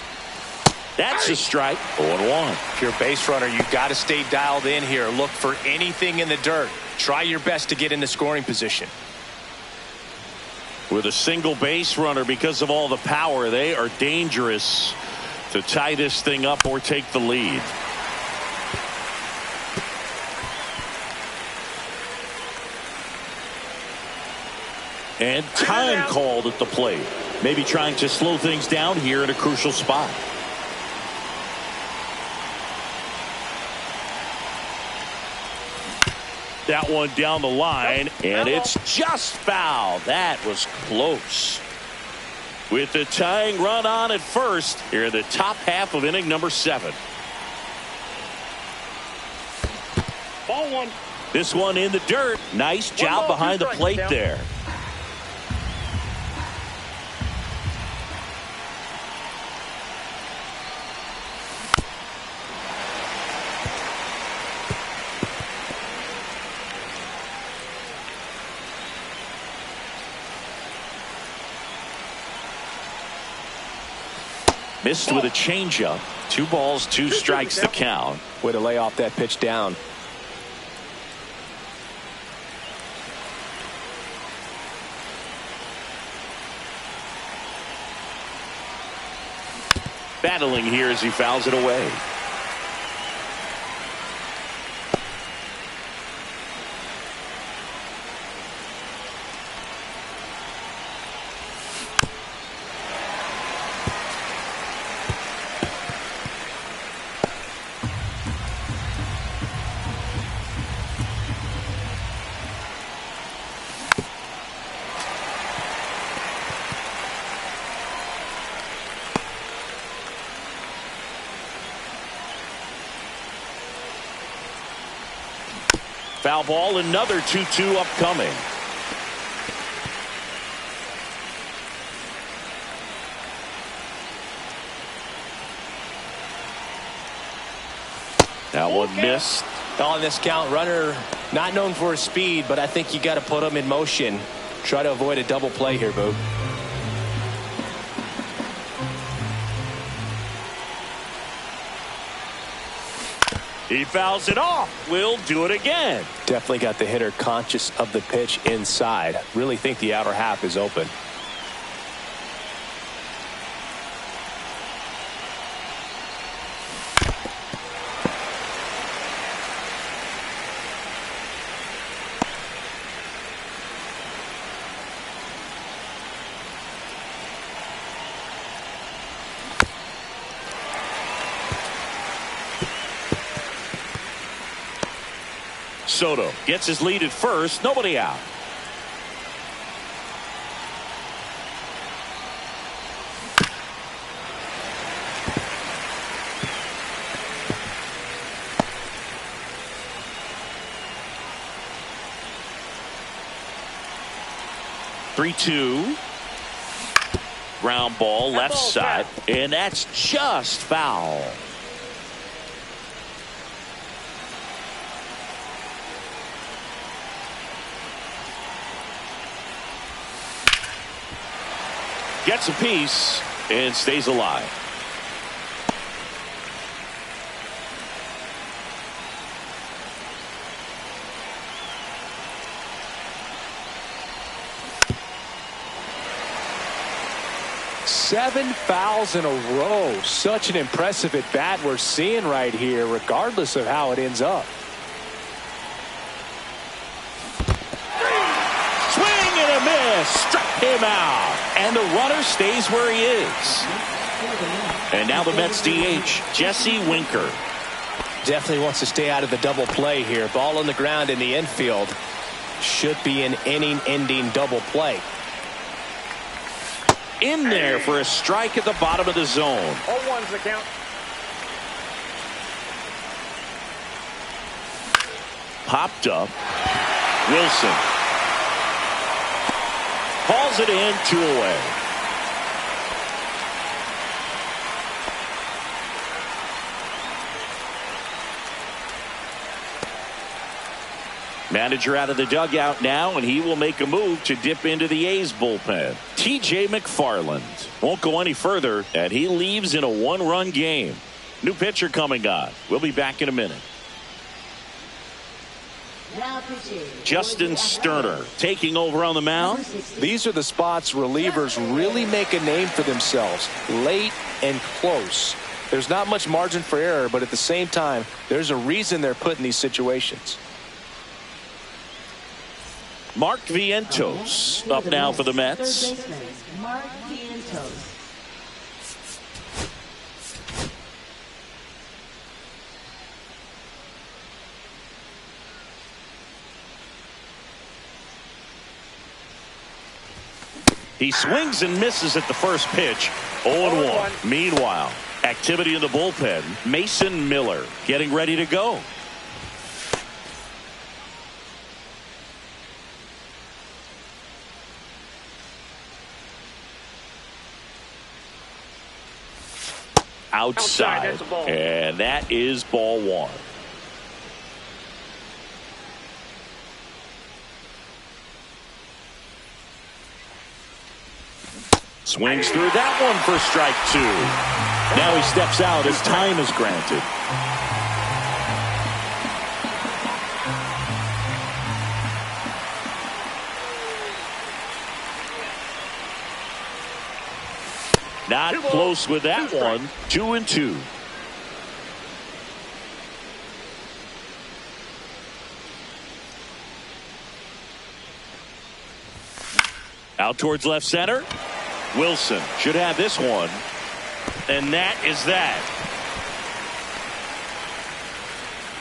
That's a strike. 0-1. If you're a base runner, you've got to stay dialed in here. Look for anything in the dirt. Try your best to get into scoring position. With a single base runner, because of all the power, they are dangerous to tie this thing up or take the lead. And time called at the plate. Maybe trying to slow things down here in a crucial spot. That one down the line, and it's just foul. That was close. With the tying run on at first, here in the top half of inning number 7. Ball 1. This one in the dirt. Nice job behind the plate there. Missed with a changeup. 2 balls, 2 strikes the count. Way to lay off that pitch down. Battling here as he fouls it away. Foul ball, another 2-2 upcoming. That one missed. On this count, runner not known for his speed, but I think you got to put him in motion. Try to avoid a double play here, Boo. He fouls it off. Will do it again. Definitely got the hitter conscious of the pitch inside. Really think the outer half is open. Soto gets his lead at first. Nobody out. 3-2. Ground ball left side, and that's just foul. Gets a piece and stays alive. Seven fouls in a row. Such an impressive at bat we're seeing right here, regardless of how it ends up. Swing and a miss. Struck him out. And the runner stays where he is. And now the Mets DH, Jesse Winker. Definitely wants to stay out of the double play here. Ball on the ground in the infield. Should be an inning-ending double play. In there for a strike at the bottom of the zone. 0-1's the count. Popped up. Wilson. Hauls it in, 2 away. Manager out of the dugout now, and he will make a move to dip into the A's bullpen. TJ McFarland won't go any further, and he leaves in a 1-run game. New pitcher coming on. We'll be back in a minute. Justin Sterner taking over on the mound. These are the spots relievers really make a name for themselves. Late and close. There's not much margin for error, but at the same time, there's a reason they're put in these situations. Mark Vientos up now for the Mets. Mark Vientos. He swings and misses at the first pitch. 0-1. Meanwhile, activity in the bullpen. Mason Miller getting ready to go. Outside, and that is ball 1. Swings through that one for strike 2. Now he steps out as time is granted. Not close with that one. 2-2. Out towards left center. Wilson should have this one. And that is that.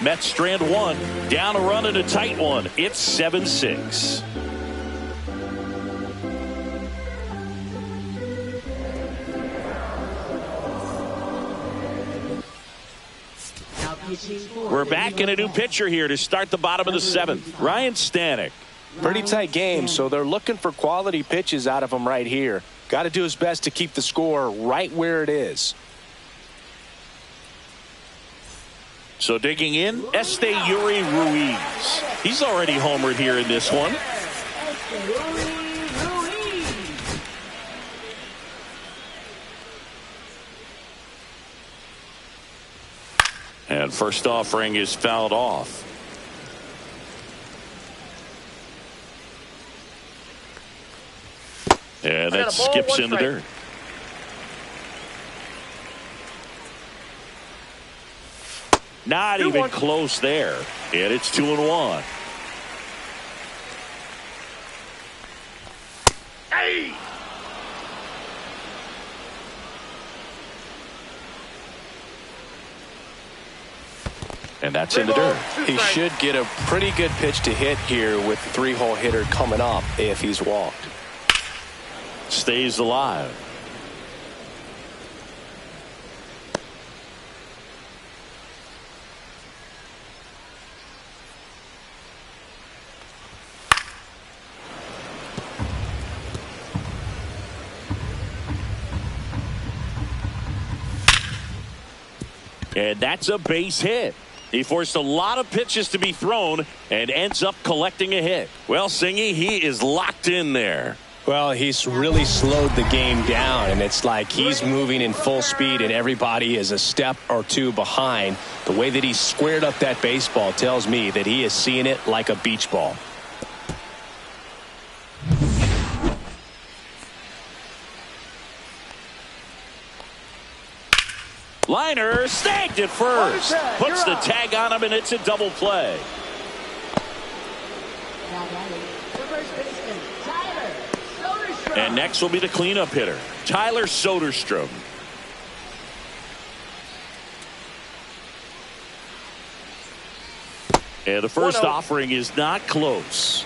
Mets strand 1. Down a run and a tight one. It's 7-6. We're back in a new pitcher here to start the bottom of the 7th. Ryan Stanek. Pretty tight game, so they're looking for quality pitches out of him right here. Got to do his best to keep the score right where it is. So digging in, Esteury Ruiz. He's already homered here in this one. And first offering is fouled off. And that skips in the dirt. Not even close there. And it's 2-1. Hey! And that's in the dirt. He should get a pretty good pitch to hit here with the 3-hole hitter coming up if he's walked. Stays alive. And that's a base hit. He forced a lot of pitches to be thrown and ends up collecting a hit. Well, Singy, he is locked in there. Well, he's really slowed the game down, and it's like he's moving in full speed, and everybody is a step or two behind. The way that he squared up that baseball tells me that he is seeing it like a beach ball. Liner snagged at first. Puts the tag on him, and it's a double play. And next will be the cleanup hitter, Tyler Soderstrom. And the first offering is not close.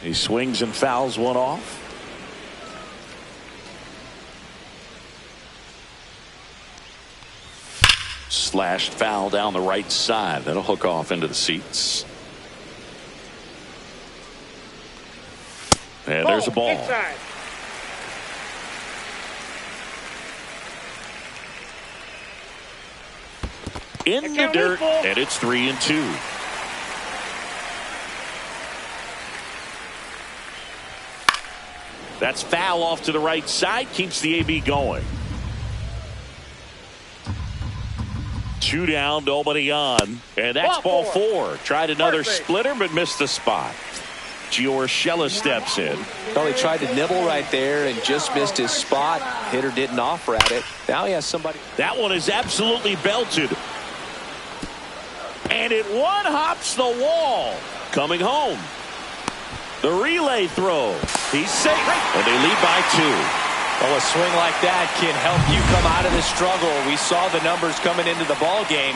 He swings and fouls one off. Slashed foul down the right side. That'll hook off into the seats. And there's a ball. Inside. In the dirt, and it's 3-2. That's foul off to the right side. Keeps the AB going. 2 down, nobody on. And that's ball 4. Tried another splitter, but missed the spot. Giorgella steps in. Well, he tried to nibble right there and just missed his spot. Hitter didn't offer at it. Now he has somebody. That one is absolutely belted. And it one-hops the wall. Coming home. The relay throw. He's safe. And they lead by 2. Oh, a swing like that can help you come out of the struggle. We saw the numbers coming into the ball game,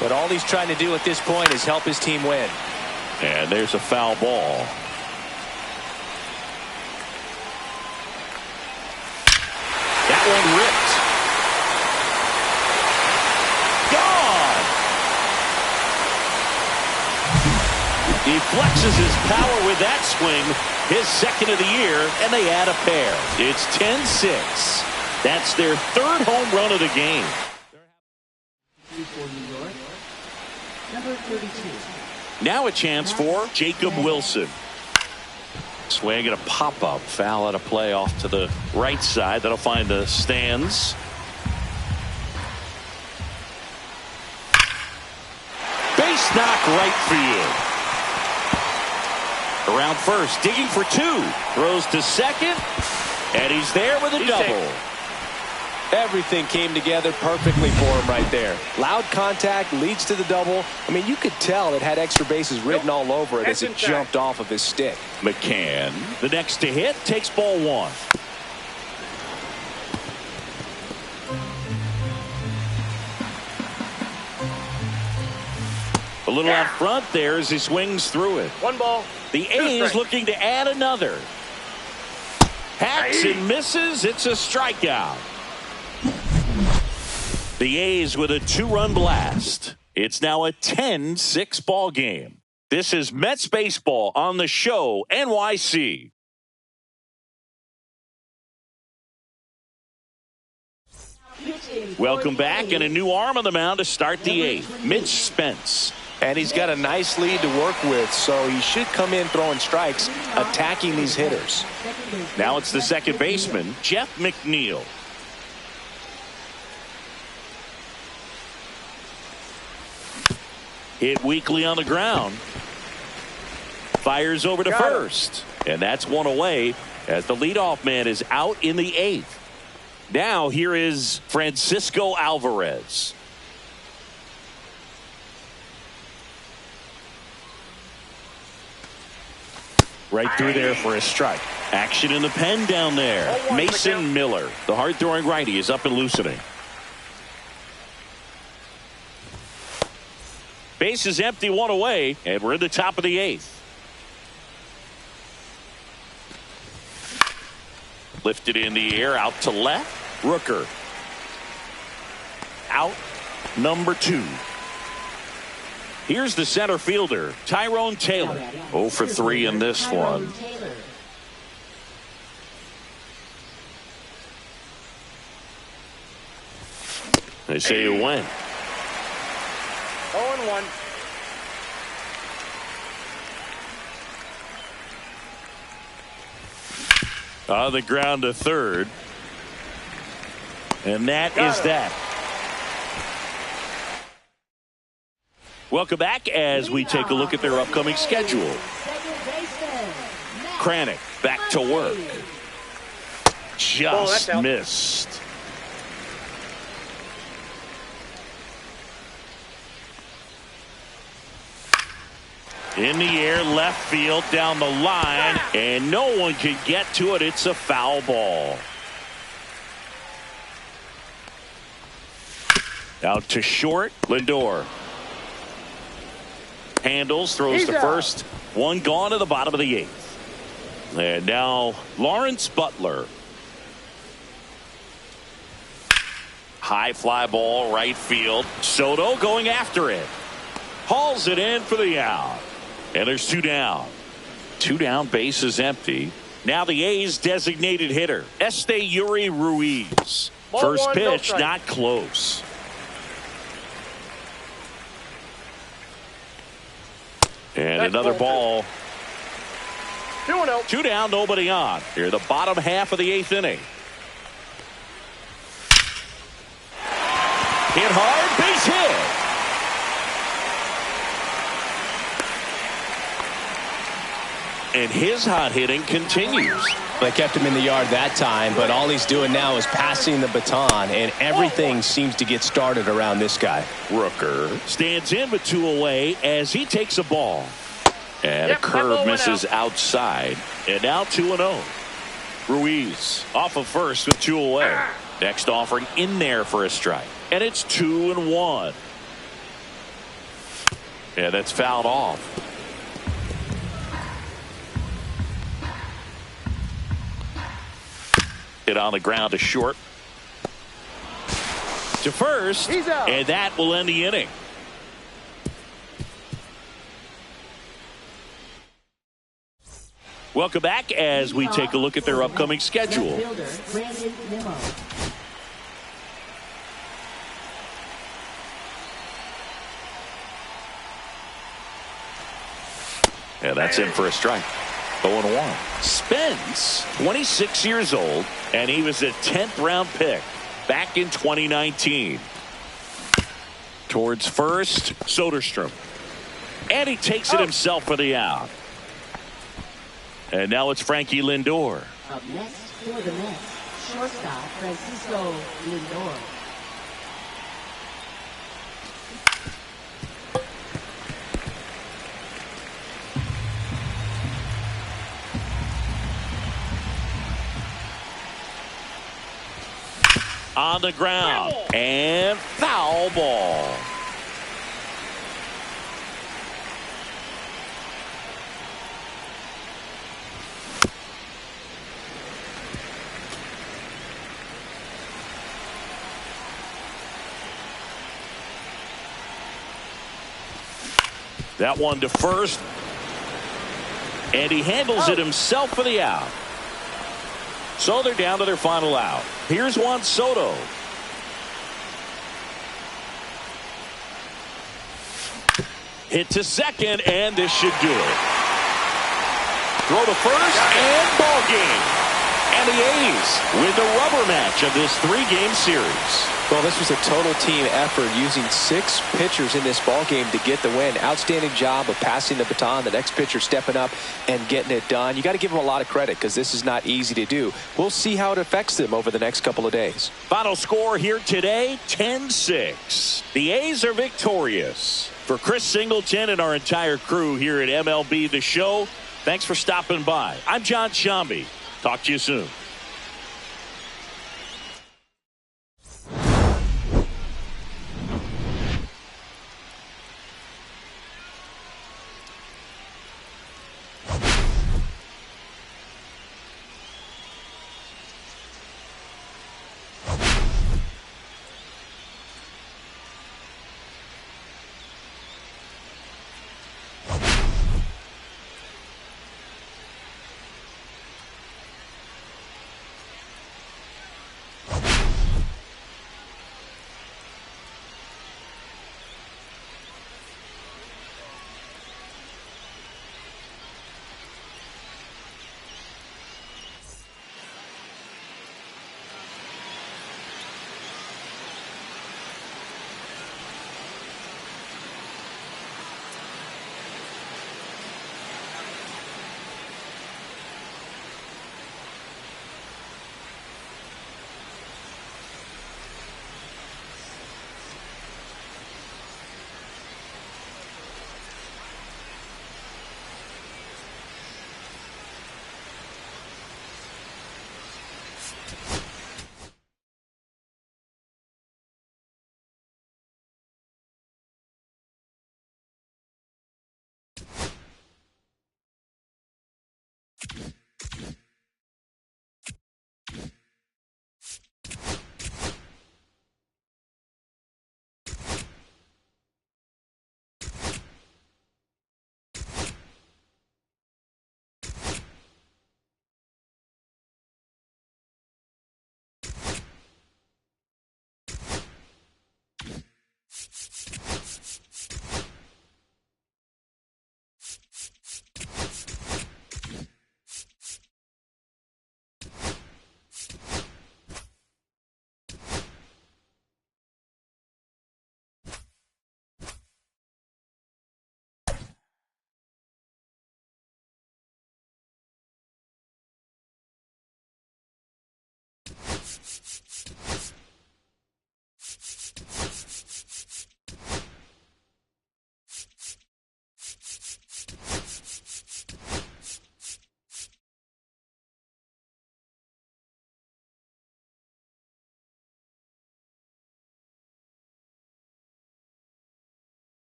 but all he's trying to do at this point is help his team win. And there's a foul ball. That one ripped. Gone. He flexes his power with that swing. His second of the year, and they add a pair. It's 10-6. That's their 3rd home run of the game. Number 32. Now a chance for Jacob Wilson. Swing and a pop-up. Foul out of play off to the right side. That'll find the stands. Base knock right field. Around first, digging for 2. Throws to second, and he's there with a double. Everything came together perfectly for him right there. Loud contact leads to the double. I mean, you could tell it had extra bases written all over it as it jumped off of his stick. McCann, the next to hit, takes ball 1. A little out front there as he swings through it. 1 ball. The A's looking to add another. Hacks and misses. It's a strikeout. The A's with a 2-run blast. It's now a 10-6 ball game. This is Mets baseball on the show NYC. Welcome back, and a new arm on the mound to start the 8th. Mitch Spence. And he's got a nice lead to work with, so he should come in throwing strikes, attacking these hitters. Now it's the second baseman, Jeff McNeil. Hit weakly on the ground. Fires over to first. And that's one away as the leadoff man is out in the 8th. Now here is Francisco Alvarez. Right through there for a strike. Action in the pen down there. Mason Miller, the hard-throwing righty, is up and loosening. Base is empty, 1 away, and we're in the top of the 8th. Lifted in the air, out to left. Rooker. Out, number 2. Here's the center fielder, Tyrone Taylor. 0 for 3 in this one. They say you win. 0-1. On the ground to third. And that is that. Welcome back as we take a look at their upcoming schedule. Kranick back to work. Just missed. In the air, left field, down the line, and no one can get to it. It's a foul ball. Out to short, Lindor. Handles, throws to first. One gone to the bottom of the eighth. And now Lawrence Butler. High fly ball, right field. Soto going after it. Hauls it in for the out. And there's two down. Two down, base is empty. Now the A's designated hitter, Esteury Ruiz. First pitch, not close. And another ball. 2-0. Two down, nobody on. Here, the bottom half of the eighth inning. Hit hard, base hit. And his hot hitting continues. They kept him in the yard that time, but all he's doing now is passing the baton, and everything seems to get started around this guy. Rooker stands in with two away as he takes a ball. And a curve misses outside. And now 2-0. Ruiz off of first with two away. Next offering in there for a strike. And it's 2-1. And that's fouled off. Hit on the ground to short. To first. And that will end the inning. Welcome back as we take a look at their upcoming schedule. Yeah, that's in for a strike. 0-1. Spence, 26 years old, and he was a 10th round pick back in 2019. Towards first, Soderstrom. And he takes it himself for the out. And now it's Frankie Lindor. Up next for the Mets, shortstop Francisco Lindor. On the ground and foul ball. That one to first. And he handles it himself for the out. So they're down to their final out. Here's Juan Soto. Hit to second, and this should do it. Throw to first, and ball game. And the A's win the rubber match of this three-game series. Well, this was a total team effort using 6 pitchers in this ball game to get the win. Outstanding job of passing the baton. The next pitcher stepping up and getting it done. You got to give them a lot of credit because this is not easy to do. We'll see how it affects them over the next couple of days. Final score here today, 10-6. The A's are victorious. For Chris Singleton and our entire crew here at MLB The Show, thanks for stopping by. I'm John Shambi. Talk to you soon.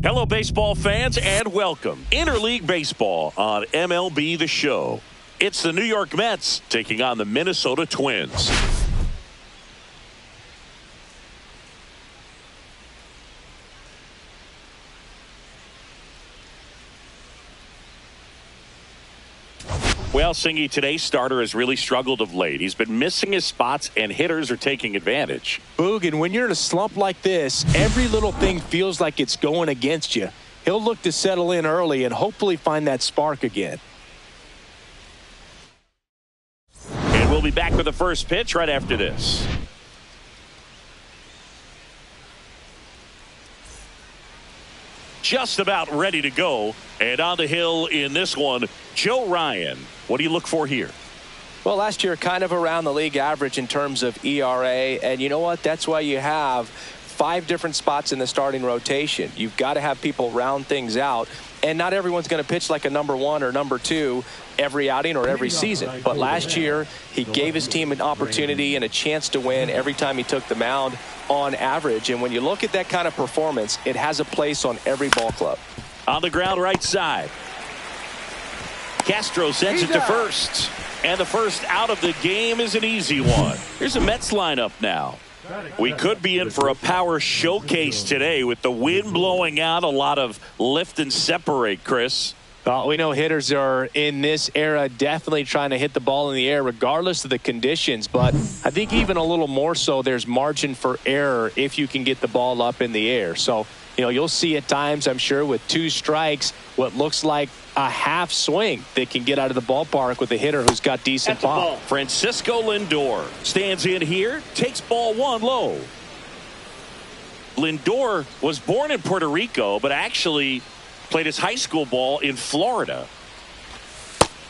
Hello, baseball fans, and welcome. Interleague Baseball on MLB The Show. It's the New York Mets taking on the Minnesota Twins. Well, Singy, today's starter has really struggled of late. He's been missing his spots, and hitters are taking advantage. Boog, and when you're in a slump like this, every little thing feels like it's going against you. He'll look to settle in early and hopefully find that spark again. And we'll be back with the first pitch right after this. Just about ready to go. And on the hill in this one, Joe Ryan. What do you look for here? Well, last year, kind of around the league average in terms of ERA. And you know what? That's why you have 5 different spots in the starting rotation. You've got to have people round things out. And not everyone's going to pitch like a number 1 or number 2 every outing or every season. But last year, he gave his team an opportunity and a chance to win every time he took the mound on average. And when you look at that kind of performance, it has a place on every ball club. On the ground right side. Castro sends it to first. And the first out of the game is an easy one. Here's a Mets lineup now. We could be in for a power showcase today with the wind blowing out, a lot of lift and separate, Chris. We know hitters are in this era definitely trying to hit the ball in the air regardless of the conditions, but I think even a little more so there's margin for error if you can get the ball up in the air. So, you know, you'll see at times, I'm sure, with 2 strikes, what looks like a half swing that can get out of the ballpark with a hitter who's got decent pop. Francisco Lindor stands in here, takes ball 1 low. Lindor was born in Puerto Rico, but actually played his high school ball in Florida.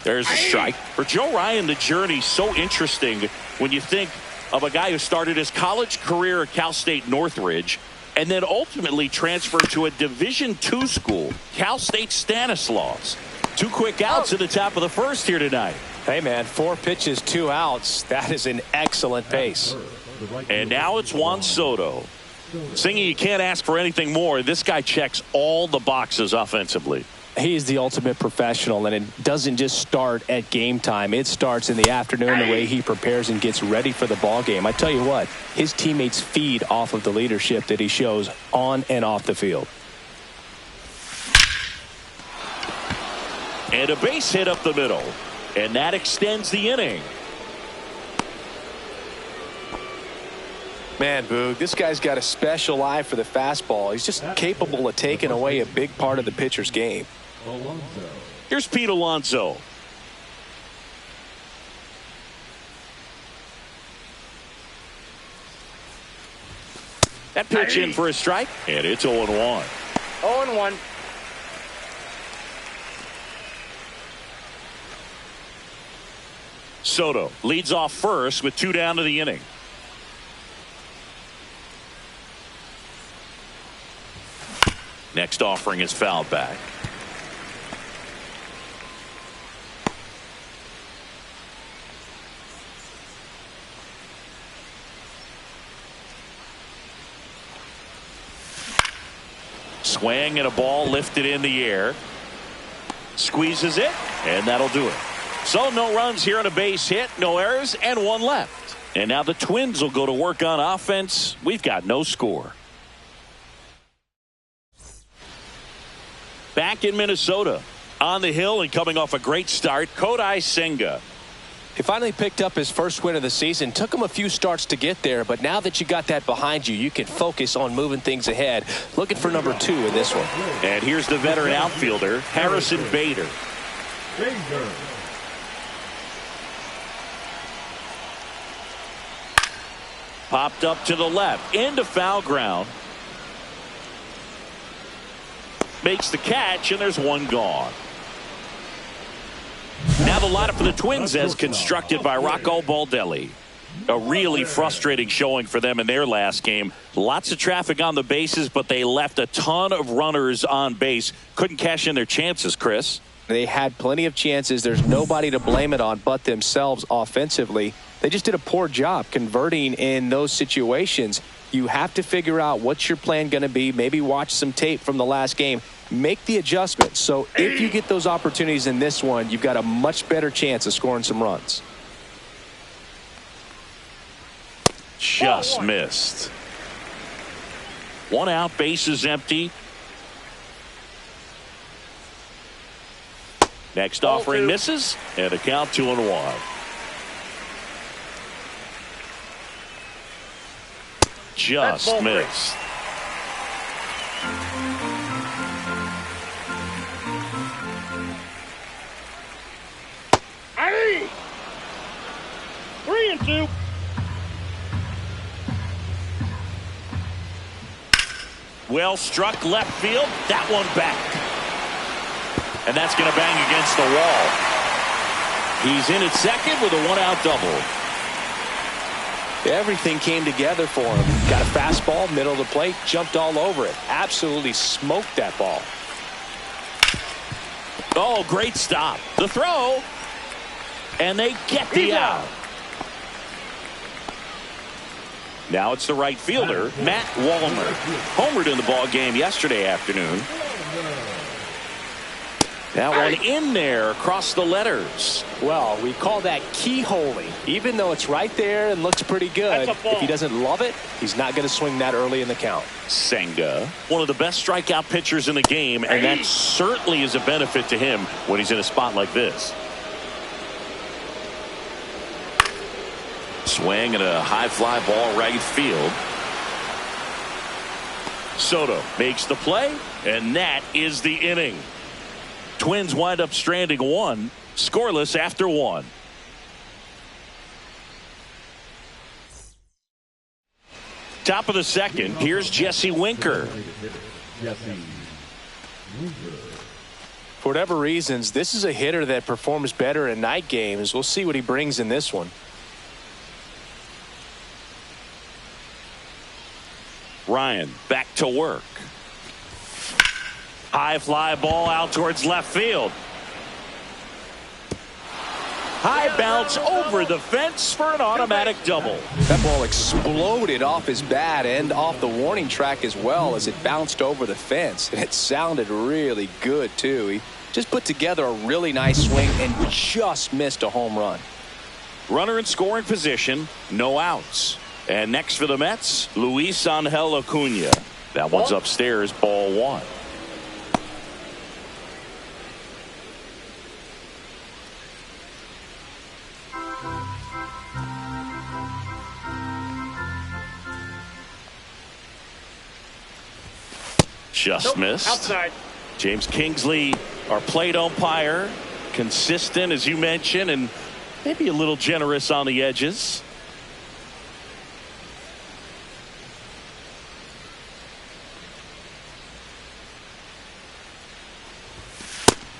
There's a strike. For Joe Ryan, the journey's so interesting when you think of a guy who started his college career at Cal State Northridge and then ultimately transferred to a Division II school, Cal State Stanislaus. 2 quick outs at the top of the first here tonight. Hey, man, 4 pitches, 2 outs. That is an excellent pace. And now it's Juan Soto. Singy, you can't ask for anything more. This guy checks all the boxes offensively. He's the ultimate professional, and it doesn't just start at game time. It starts in the afternoon, the way he prepares and gets ready for the ball game. I tell you what, his teammates feed off of the leadership that he shows on and off the field. And a base hit up the middle, and that extends the inning. Man, Boog, this guy's got a special eye for the fastball. He's just capable of taking away a big part of the pitcher's game. Here's Pete Alonso. That pitch in for a strike, and it's 0-1. 0-1. Soto leads off first with 2 down to the inning. Next offering is fouled back. Swing and a ball lifted in the air. Squeezes it, and that'll do it. So no runs here on a base hit, no errors, and one left. And now the Twins will go to work on offense. We've got no score. Back in Minnesota, on the hill and coming off a great start, Kodai Senga. He finally picked up his first win of the season. Took him a few starts to get there, but now that you got that behind you, you can focus on moving things ahead. Looking for number 2 in this one. And here's the veteran outfielder, Harrison Bader. Popped up to the left, into foul ground. Makes the catch, and there's one gone. Now the lineup for the Twins as constructed by Rocco Baldelli. A really frustrating showing for them in their last game. Lots of traffic on the bases, but they left a ton of runners on base. Couldn't cash in their chances, Chris. They had plenty of chances. There's nobody to blame it on but themselves offensively. They just did a poor job converting in those situations. You have to figure out what's your plan going to be. Maybe watch some tape from the last game. Make the adjustments. So if you get those opportunities in this one, you've got a much better chance of scoring some runs. Just missed. One out, bases empty. Next offering misses, and a count 2-1. Just missed. Hey! 3-2. Well struck left field. That one back. And that's going to bang against the wall. He's in at second with a one-out double. Everything came together for him. Got a fastball, middle of the plate, jumped all over it. Absolutely smoked that ball. Oh, great stop. The throw. And they get the out. Now it's the right fielder, Matt Wallner. Homered in the ball game yesterday afternoon. That one in there across the letters. Well, we call that keyholing. Even though it's right there and looks pretty good, if he doesn't love it, he's not going to swing that early in the count. Senga, one of the best strikeout pitchers in the game, and that certainly is a benefit to him when he's in a spot like this. Swing and a high fly ball right field. Soto makes the play, and that is the inning. Twins wind up stranding one, scoreless after one. Top of the second, here's Jesse Winker. For whatever reasons, this is a hitter that performs better in night games. We'll see what he brings in this one. Ryan back to work. High fly ball out towards left field. High bounce over the fence for an automatic double. That ball exploded off his bat and off the warning track as well as it bounced over the fence. And it sounded really good, too. He just put together a really nice swing and just missed a home run. Runner in scoring position, no outs. And next for the Mets, Luis Angel Acuna. That one's upstairs, ball one. Just missed. Outside. James Kingsley, our plate umpire, consistent as you mentioned, and maybe a little generous on the edges.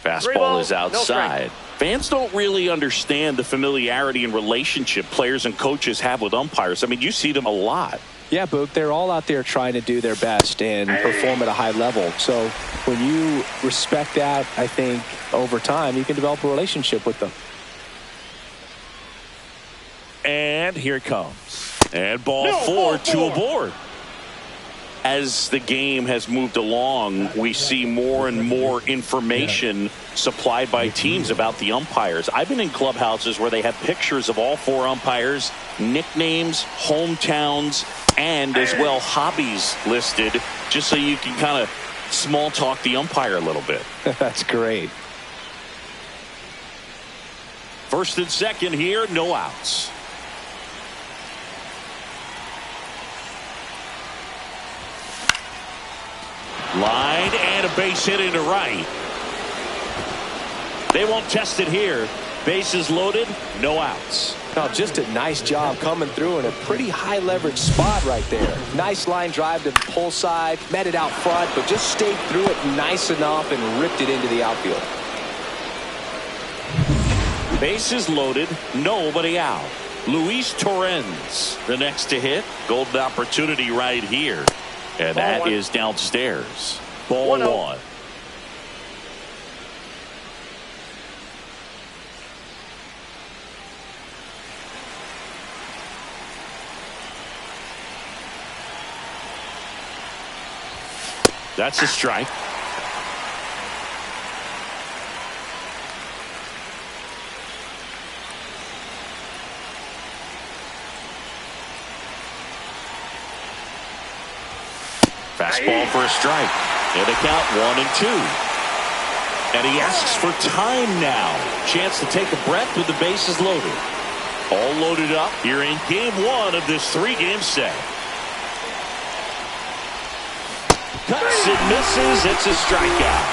Fastball is outside. Fans don't really understand the familiarity and relationship players and coaches have with umpires. I mean, you see them a lot. Yeah, Boog, they're all out there trying to do their best and perform at a high level. So when you respect that, I think over time you can develop a relationship with them. And here it comes. And ball four to aboard. As the game has moved along, we see more and more information supplied by teams about the umpires. I've been in clubhouses where they have pictures of all four umpires, nicknames, hometowns, and as well hobbies listed, just so you can kind of small talk the umpire a little bit. That's great. First and second here, no outs. Line and a base hit into right. They won't test it here. Bases loaded, no outs. Now, just a nice job coming through in a pretty high leverage spot right there. Nice line drive to the pull side, met it out front, but just stayed through it nice enough and ripped it into the outfield. Bases loaded, nobody out. Luis Torrens, the next to hit. Golden opportunity right here. And that is downstairs. Ball one. That's a strike. Fastball for a strike. And a count 1-2. And he asks for time now. Chance to take a breath with the bases loaded. All loaded up here in game one of this three-game set. Cuts and misses. It's a strikeout.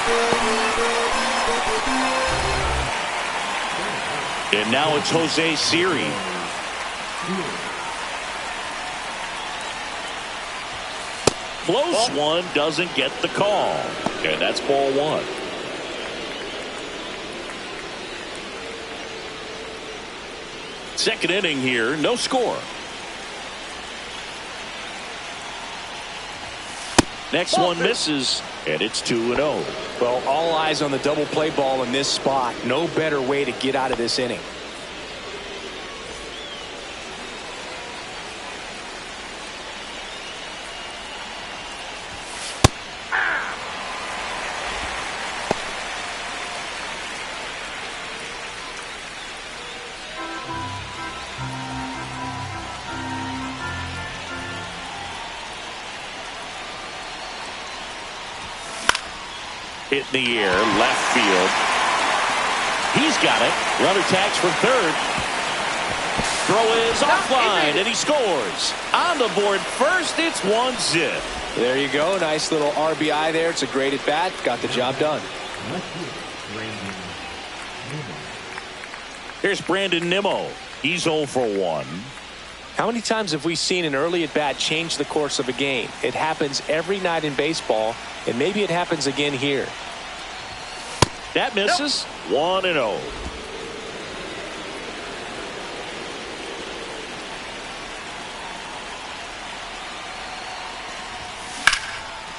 And now it's Jose Siri. Close one, doesn't get the call. And that's ball one. Second inning here, no score. Next one misses, and it's 2-0. Well, all eyes on the double play ball in this spot. No better way to get out of this inning. Hit in the air, left field. He's got it. Runner tags for third. Throw is offline, and he scores. On the board first, it's 1-0. There you go. Nice little RBI there. It's a great at bat. Got the job done. Here's Brandon Nimmo. He's 0 for 1. How many times have we seen an early at bat change the course of a game? It happens every night in baseball, and maybe it happens again here. That misses. 1-0.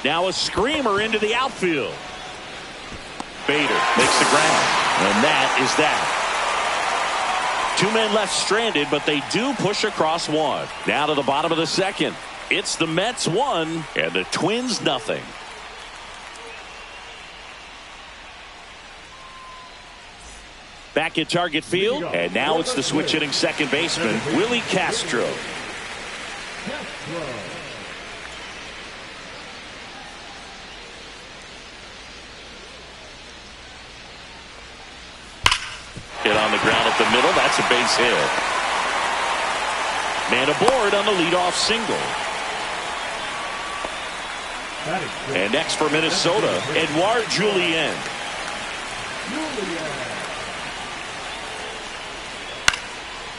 Now a screamer into the outfield. Bader makes the ground, and that is that. Two men left stranded, but they do push across one. Now to the bottom of the second. It's the Mets 1 and the Twins nothing. Back at Target Field, and now it's the switch hitting second baseman, Willie Castro. Hit on the ground at the middle. That's a base hit. Man aboard on the leadoff single. And next for Minnesota, Edouard Julien.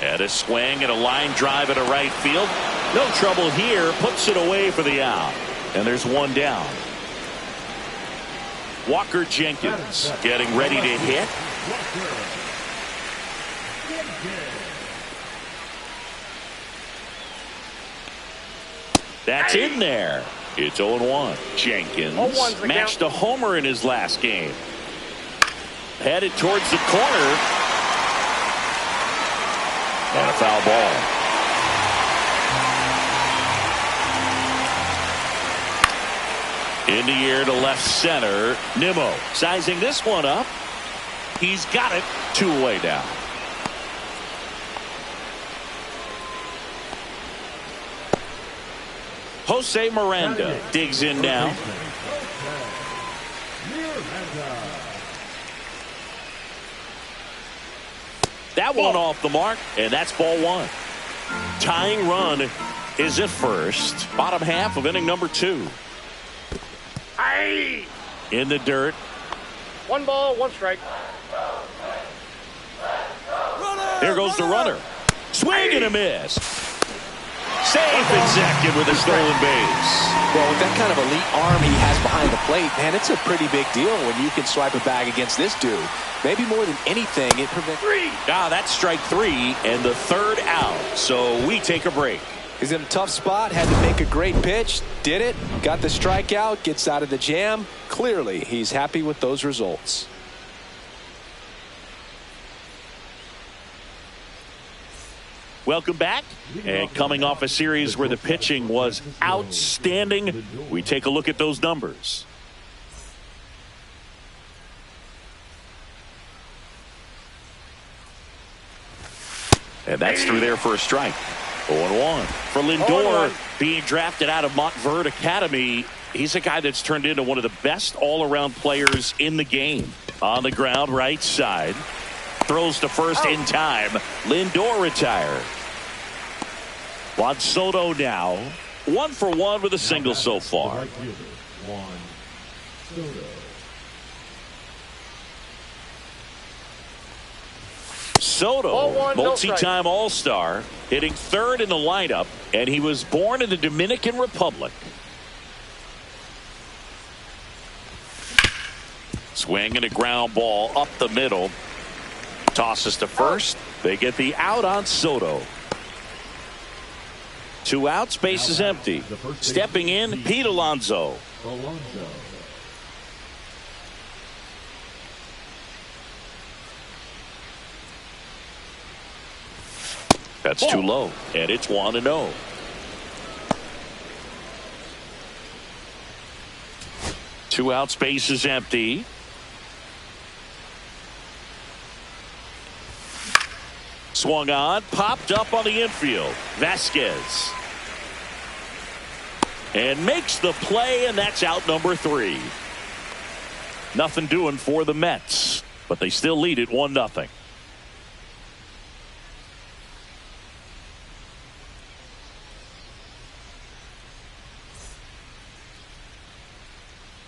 And a swing and a line drive at a right field. No trouble here. Puts it away for the out. And there's one down. Walker Jenkins getting ready to hit. That's in there. It's 0-1. Jenkins 0-1's the matched count. a homer in his last game. Headed towards the corner. And a foul ball. In the air to left center. Nimmo sizing this one up. He's got it. 2 away now. Jose Miranda digs in now. That one off the mark, and that's ball 1. Tying run is at first. Bottom half of inning number 2. Aye. In the dirt. 1 ball, 1 strike. Here goes the runner. Swing and a miss. Safe ejected with a stolen base. Well, with that kind of elite arm he has behind the plate, man, it's a pretty big deal when you can swipe a bag against this dude. Maybe more than anything, it prevents. That's strike 3 and the 3rd out. So we take a break. He's in a tough spot, had to make a great pitch, did it, got the strikeout, gets out of the jam. Clearly, he's happy with those results. Welcome back. And coming off a series where the pitching was outstanding, we take a look at those numbers. And that's through there for a strike. 0-1. For Lindor, being drafted out of Montverde Academy, he's a guy that's turned into one of the best all-around players in the game. On the ground, right side. Throws to first in time. Lindor retired. Juan Soto now 1 for 1 with a single so far. Soto, multi-time All-Star, hitting 3rd in the lineup, and he was born in the Dominican Republic. Swing and a ground ball up the middle. Tosses to first. They get the out on Soto. 2 outs, base is empty. Stepping in, Pete Alonso. That's too low, and it's 1-0. Two outs, base is empty. Swung on, popped up on the infield. Vasquez. And makes the play, and that's out number 3. Nothing doing for the Mets, but they still lead it 1-0.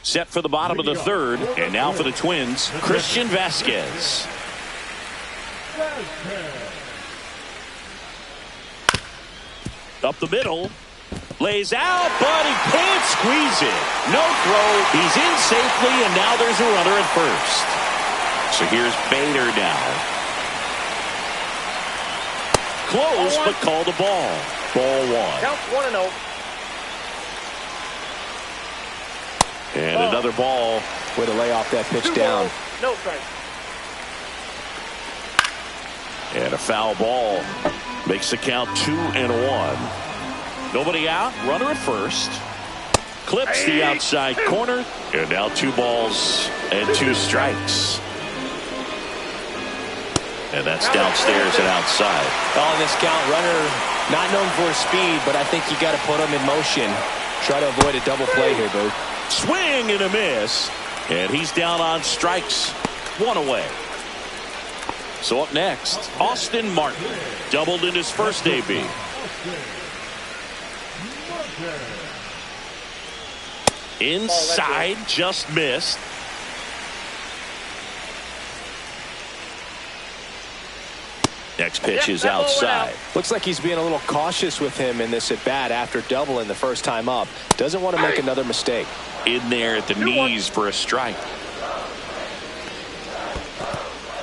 Set for the bottom of the 3rd, and now for the Twins, Christian Vasquez. Up the middle, lays out, but he can't squeeze it. No throw, he's in safely, and now there's a runner at first. So here's Bader now. Close, but called a ball. Ball 1. Counts 1-0. And another ball. Way to lay off that pitch down. No strike. And a foul ball. Makes the count 2-1. Nobody out. Runner at first. Clips the outside corner. And now 2 balls and 2 strikes. And that's downstairs and outside. On this count, runner not known for his speed, but I think you got to put him in motion. Try to avoid a double play here, Boo. Swing and a miss. And he's down on strikes. 1 away. So up next, Austin Martin. Doubled in his first AB. Inside, just missed. Next pitch is outside. Looks like he's being a little cautious with him in this at bat after doubling the first time up. Doesn't want to make another mistake. In there at the knees for a strike.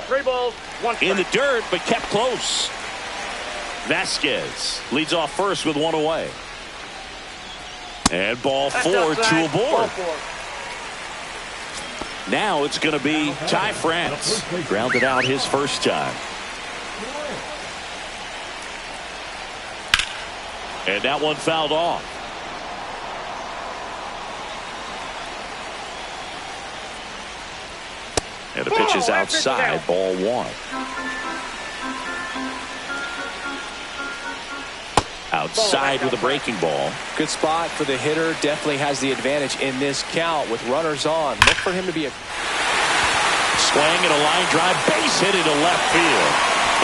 3 balls, 1 strike. In the dirt, but kept close. Vasquez leads off first with 1 away. And ball That's 4, 2 outside. aboard. Ball 4. Now it's going to be Ty France. Grounded out his first time. And that one fouled off. And the pitch is outside, ball 1. Outside with a breaking ball. Good spot for the hitter. Definitely has the advantage in this count with runners on. Look for him to be a Swing and a line drive, base hit into left field.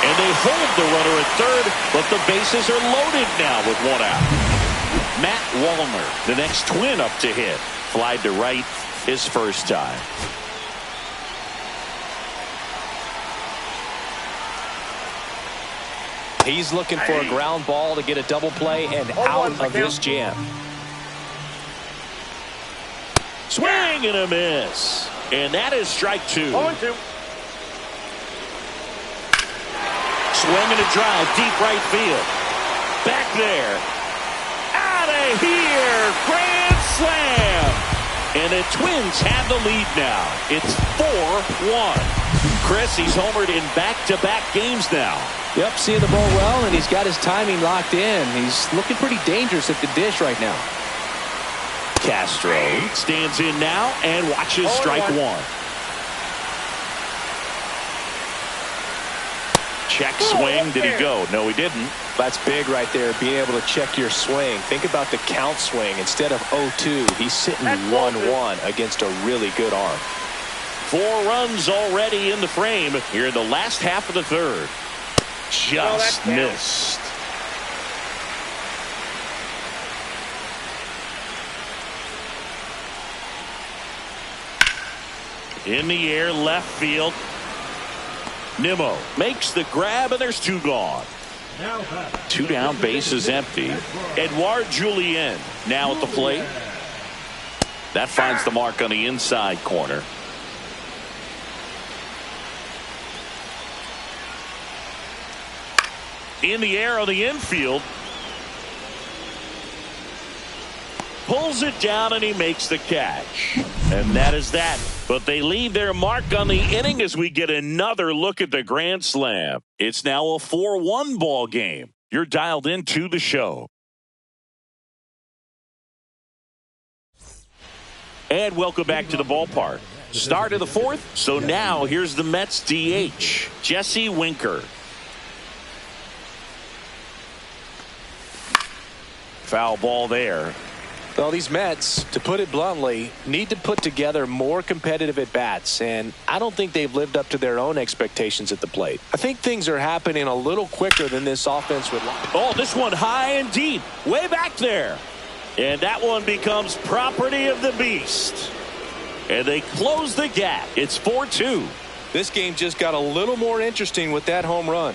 And they hold the runner at third, but the bases are loaded now with 1 out. Matt Wallner, the next Twin up to hit. Flied to right his first time. He's looking for a ground ball to get a double play and out of this jam. Swing and a miss. And that is strike 2. 0-2. Swing and a drive, deep right field. Back there. Out of here. Grand slam. And the Twins have the lead now. It's 4-1. Chris, he's homered in back-to-back games now. Yep, seeing the ball well, and he's got his timing locked in. He's looking pretty dangerous at the dish right now. Castro stands in now and watches strike 1. Check swing. Did he go? No, he didn't. That's big right there, being able to check your swing. Think about the count swing. Instead of 0-2, he's sitting 1-1 against a really good arm. 4 runs already in the frame here in the last half of the third. Just missed. In the air, left field. Nimmo makes the grab, and there's 2 gone. 2 down, base is empty. Edouard Julien now at the plate. That finds the mark on the inside corner. In the air on the infield. Pulls it down and he makes the catch. And that is that. But they leave their mark on the inning as we get another look at the grand slam. It's now a 4-1 ball game. You're dialed into the show. And welcome back to the ballpark. Start of the 4th. So now here's the Mets DH, Jesse Winker. Foul ball there. Well, these Mets, to put it bluntly, need to put together more competitive at-bats, and I don't think they've lived up to their own expectations at the plate. I think things are happening a little quicker than this offense would like. Oh, this one high and deep, way back there. And that one becomes property of the beast. And they close the gap. It's 4-2. This game just got a little more interesting with that home run.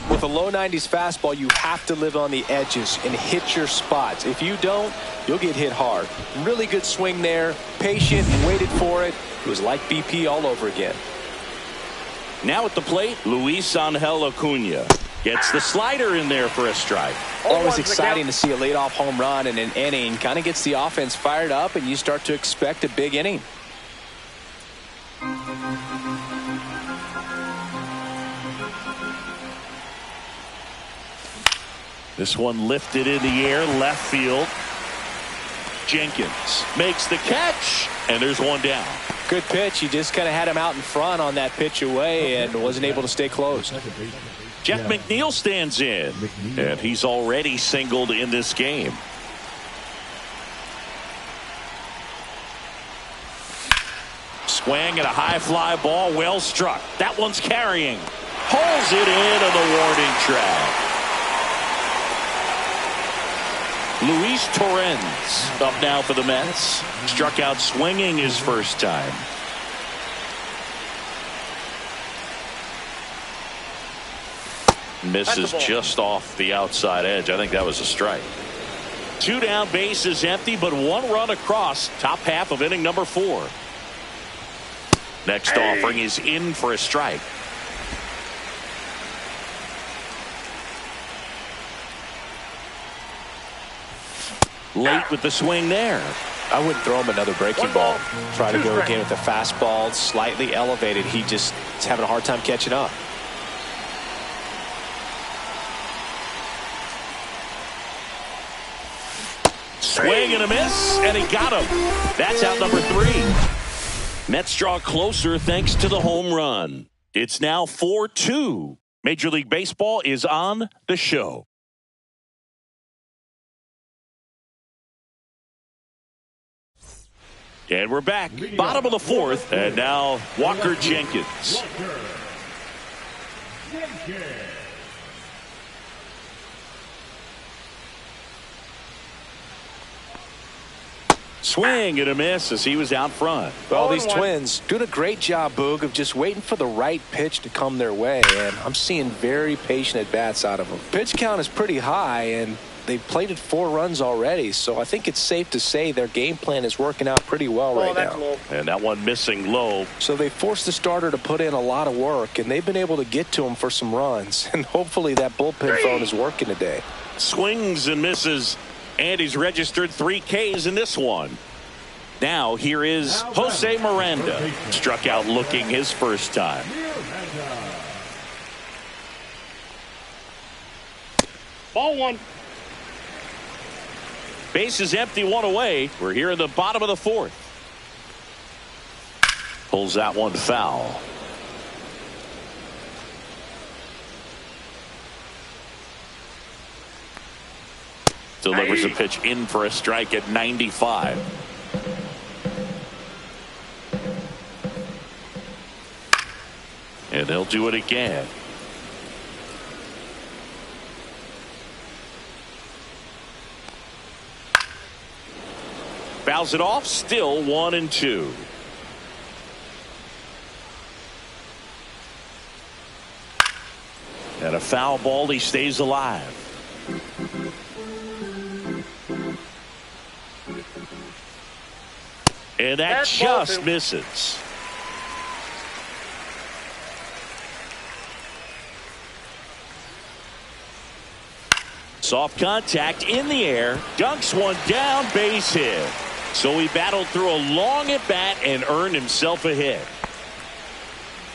With a low 90s fastball, you have to live on the edges and hit your spots. If you don't, you'll get hit hard. Really good swing there. Patient and waited for it. It was like BP all over again. Now at the plate, Luis Angel Acuna gets the slider in there for a strike. Always exciting to see a leadoff home run in an inning. Kind of gets the offense fired up, and you start to expect a big inning. This one lifted in the air, left field. Jenkins makes the catch, and there's one down. Good pitch. He just kind of had him out in front on that pitch away and wasn't able to stay close. Jeff McNeil stands in, and he's already singled in this game. Swing and a high fly ball, well struck. That one's carrying. Pulls it in on the warning track. Luis Torrens up now for the Mets. Struck out swinging his first time. Misses just off the outside edge. I think that was a strike. 2 down, bases empty, but 1 run across. Top half of inning number 4. Next offering is in for a strike. Late with the swing there. I wouldn't throw him another breaking ball. Try to go again with the fastball, slightly elevated. He just is having a hard time catching up. Swing and a miss, and he got him. That's out number 3. Mets draw closer thanks to the home run. It's now 4-2. Major League Baseball is on the show. And we're back. Bottom of the 4th. And now Walker Jenkins. Swing and a miss as he was out front. Well, these Twins doing a great job, Boog, of just waiting for the right pitch to come their way. And I'm seeing very patient at-bats out of them. Pitch count is pretty high, and they've plated 4 runs already, so I think it's safe to say their game plan is working out pretty well right now. Low. And that one missing low. So they forced the starter to put in a lot of work, and they've been able to get to him for some runs. And hopefully that bullpen phone is working today. Swings and misses, and he's registered 3 Ks in this one. Now here is Jose Miranda. Struck out looking his first time. Ball 1. Base is empty, 1 away. We're here in the bottom of the 4th. Pulls that one foul. Delivers a pitch in for a strike at 95. And they'll do it again. Fouls it off, still 1-2. And a foul ball, he stays alive. And that just misses. Soft contact in the air, dunks one down, base hit. So he battled through a long at bat and earned himself a hit.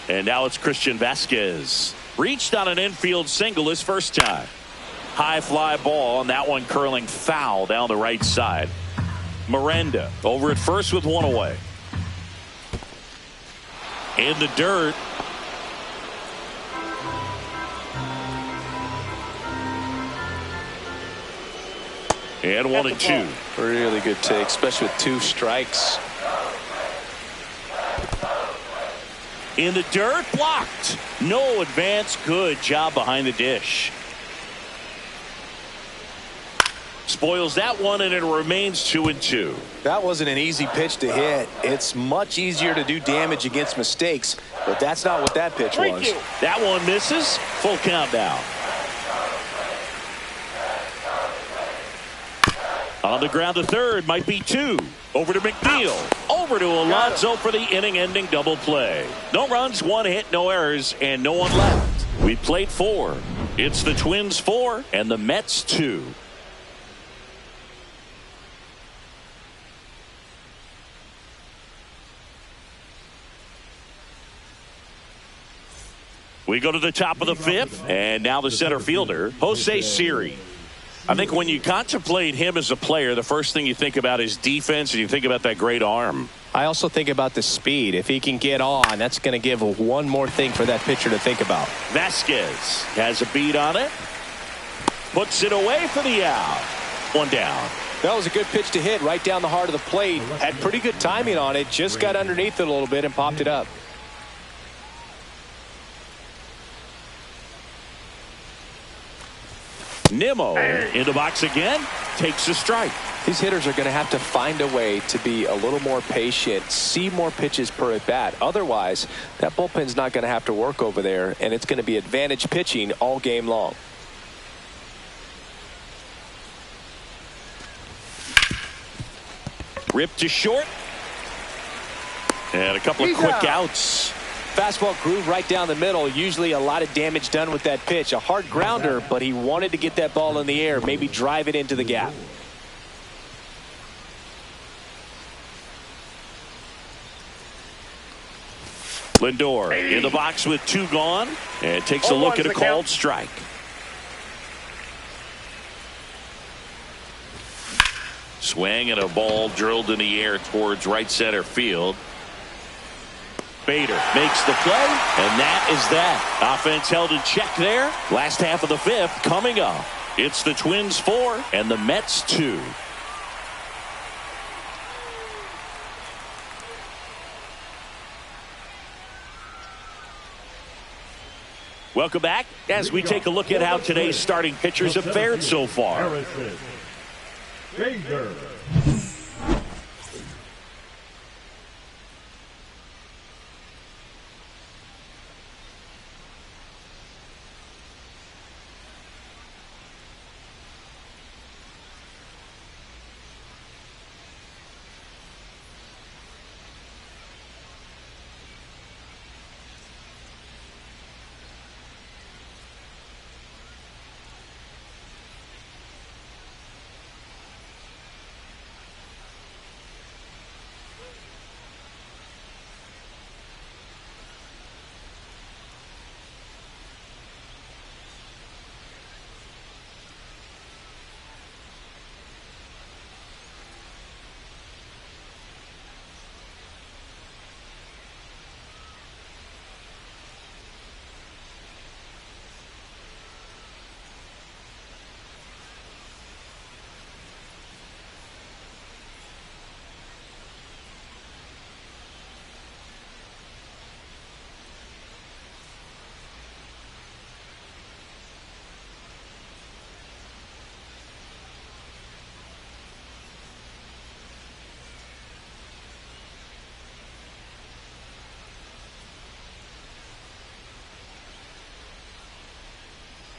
And now it's Christian Vasquez. Reached on an infield single his first time. High fly ball, and that one curling foul down the right side. Miranda over at first with 1 away. In the dirt. And 1-2. Really good take, especially with 2 strikes. In the dirt, blocked. No advance. Good job behind the dish. Spoils that one, and it remains 2-2. That wasn't an easy pitch to hit. It's much easier to do damage against mistakes, but that's not what that pitch was. That one misses. Full count now. On the ground to third, might be 2. Over to McNeil. Over to Alonso for the inning-ending double play. No runs, 1 hit, no errors, and no one left. We played 4. It's the Twins 4 and the Mets 2. We go to the top of the 5th, and now the center fielder, Jose Siri. I think when you contemplate him as a player, the first thing you think about is defense, and you think about that great arm. I also think about the speed. If he can get on, that's going to give one more thing for that pitcher to think about. Vasquez has a beat on it. Puts it away for the out. 1 down. That was a good pitch to hit right down the heart of the plate. Had pretty good timing on it. Just got underneath it a little bit and popped it up. Nimmo in the box again. Takes a strike. These hitters are going to have to find a way to be a little more patient, see more pitches per at bat. Otherwise, that bullpen's not going to have to work over there, and it's going to be advantage pitching all game long. Ripped to short. And a couple of quick outs. Fastball groove right down the middle. Usually a lot of damage done with that pitch. A hard grounder, but he wanted to get that ball in the air, maybe drive it into the gap. Lindor in the box with 2 gone, and takes a look at a called strike. Swing and a ball drilled in the air towards right center field. Bader makes the play, and that is that. Offense held in check there. Last half of the 5th coming up. It's the Twins 4 and the Mets 2. Welcome back as we take a look at how today's starting pitchers have fared so far. Bader.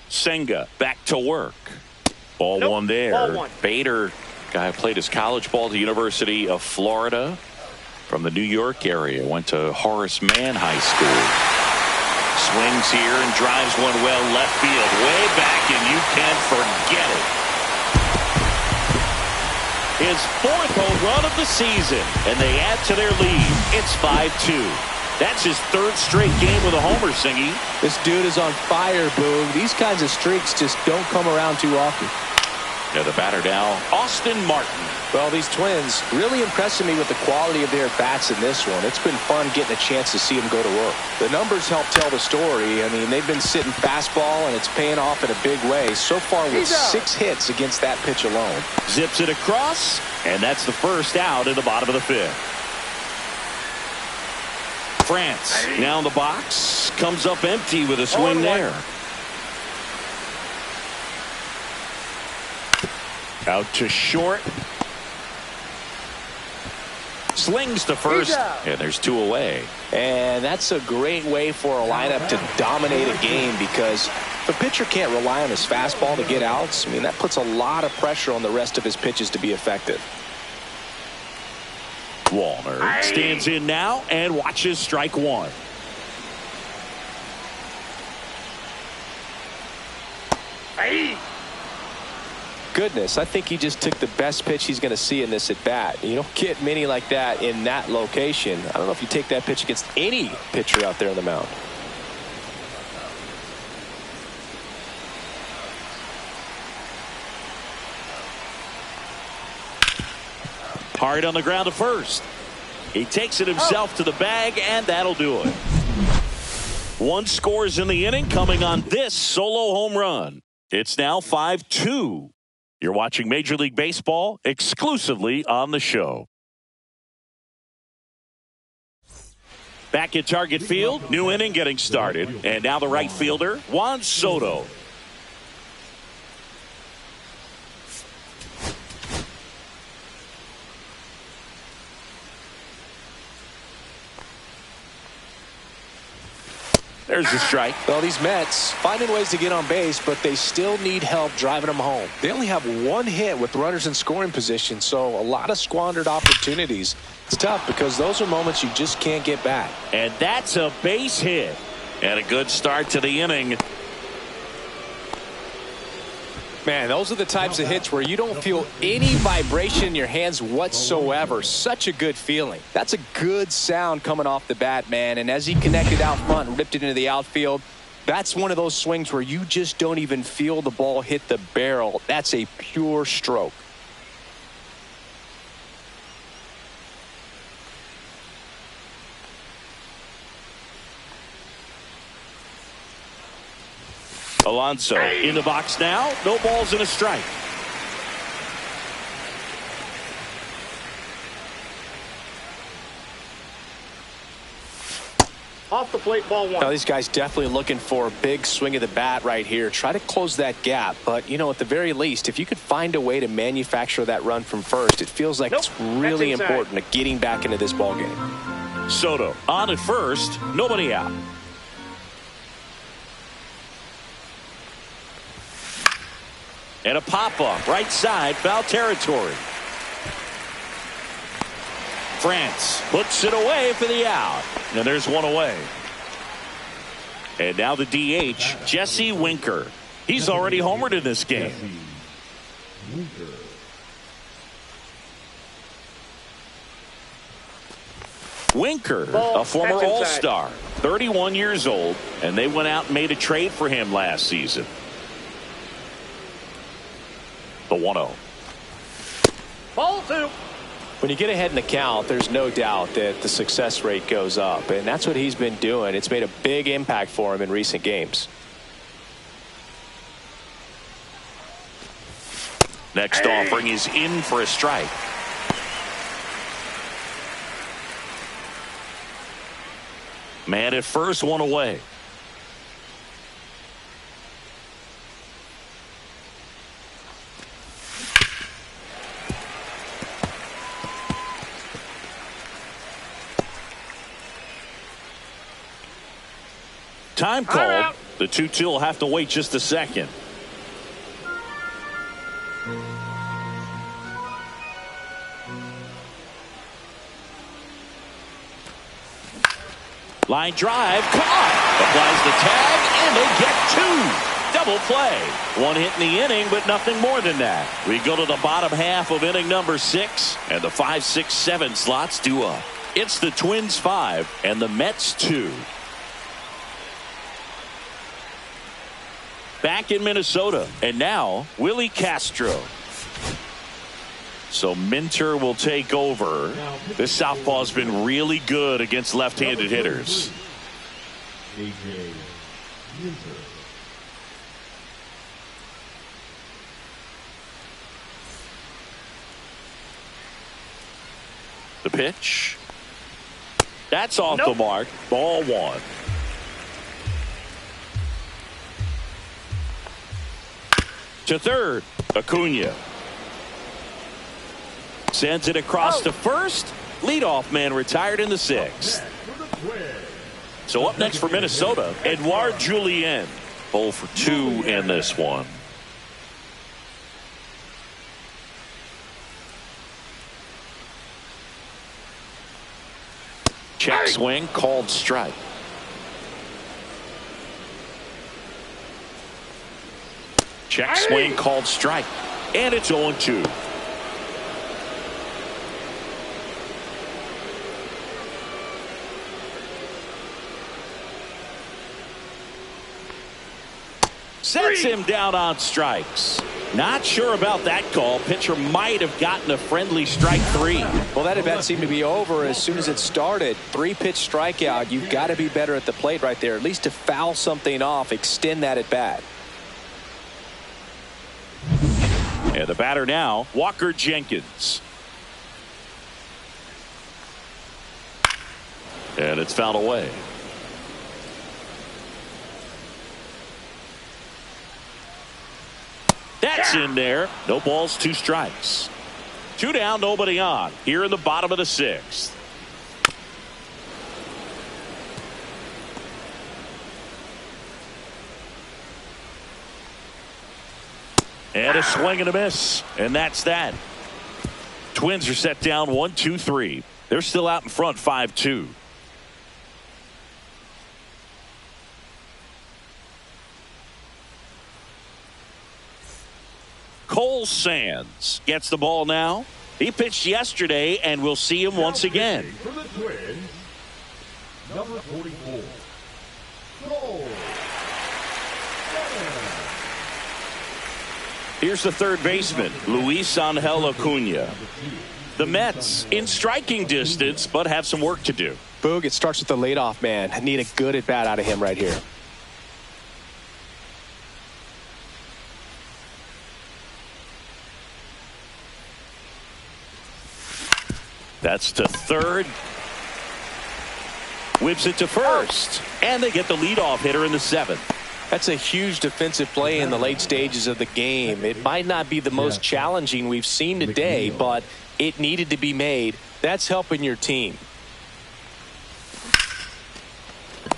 Senga back to work. Ball one there. Ball one. Bader, guy played his college ball at the University of Florida from the New York area. Went to Horace Mann High School. Swings here and drives one well left field. Way back, and you can forget it. His 4th home run of the season, and they add to their lead. It's 5-2. That's his 3rd straight game with a homer, Singy. This dude is on fire, Boog. These kinds of streaks just don't come around too often. Now the batter now, Austin Martin. Well, these Twins really impressing me with the quality of their bats in this one. It's been fun getting a chance to see them go to work. The numbers help tell the story. I mean, they've been sitting fastball, and it's paying off in a big way. So far with 6 hits against that pitch alone. Zips it across, and that's the first out in the bottom of the 5th. France now in the box, comes up empty with a swing there. Out to short. Slings to first, and there's 2 away. And that's a great way for a lineup to dominate a game, because if a pitcher can't rely on his fastball to get outs, I mean, that puts a lot of pressure on the rest of his pitches to be effective. Walner stands in now and watches strike 1. Goodness, I think he just took the best pitch he's going to see in this at bat. You don't get many like that in that location. I don't know if you take that pitch against any pitcher out there on the mound. Hard on the ground to first. He takes it himself to the bag, and that'll do it. 1 scores in the inning, coming on this solo home run. It's now 5-2. You're watching Major League Baseball exclusively on the show. Back at Target Field, new inning getting started. And now the right fielder, Juan Soto. There's the strike. Well, these Mets finding ways to get on base, but they still need help driving them home. They only have one hit with runners in scoring position, so a lot of squandered opportunities. It's tough because those are moments you just can't get back. And that's a base hit. And a good start to the inning. Man, those are the types of hits where you don't feel any vibration in your hands whatsoever. Such a good feeling. That's a good sound coming off the bat, man. And as he connected out front and ripped it into the outfield, that's one of those swings where you just don't even feel the ball hit the barrel. That's a pure stroke. Alonso in the box now. No balls and a strike. Off the plate, ball one. Now, these guys definitely looking for a big swing of the bat right here. Try to close that gap. But, you know, at the very least, if you could find a way to manufacture that run from first, it feels like it's really important to getting back into this ball game. Soto on at first. Nobody out. And a pop-up right side, foul territory. France puts it away for the out. And there's one away. And now the DH, Jesse Winker. He's already homered in this game. Winker, a former All-Star, 31 years old, and they went out and made a trade for him last season. The 1-0. Ball two. When you get ahead in the count, there's no doubt that the success rate goes up, and that's what he's been doing. It's made a big impact for him in recent games. Next offering is in for a strike. Man at first, one away. Time called. The 2-2 will have to wait just a second. Line drive, caught. Applies the tag, and they get two. Double play. One hit in the inning, but nothing more than that. We go to the bottom half of inning number 6, and the 5, 6, 7 slots due up. It's the Twins 5 and the Mets 2. Back in Minnesota, and now Willie Castro. So Minter will take over. This southpaw's been really good against left-handed hitters. The pitch. That's off the mark. Ball one. To third, Acuna. Sends it across to first. Leadoff man retired in the 6th. So up next for Minnesota, Edouard Julien. 0 for 2 in this one. Check swing, called strike. Check swing, called strike. And it's 0-2. Sets him down on strikes. Not sure about that call. Pitcher might have gotten a friendly strike 3. Well, that at bat seemed to be over as soon as it started. 3-pitch strikeout. You've got to be better at the plate right there. At least to foul something off, extend that at bat. And the batter now, Walker Jenkins. And it's fouled away. That's in there. No balls, 2 strikes. 2 down, nobody on. Here in the bottom of the 6th. And a swing and a miss. And that's that. Twins are set down 1-2-3. They're still out in front 5-2. Cole Sands gets the ball now. He pitched yesterday, and we'll see him once again. For the Twins, number 44, Cole. Here's the third baseman, Luis Angel Acuna. The Mets in striking distance, but have some work to do. Boog, it starts with the leadoff man. I need a good at bat out of him right here. That's to third. Whips it to first. And they get the leadoff hitter in the seventh. That's a huge defensive play in the late stages of the game. It might not be the most challenging we've seen today, but it needed to be made. That's helping your team.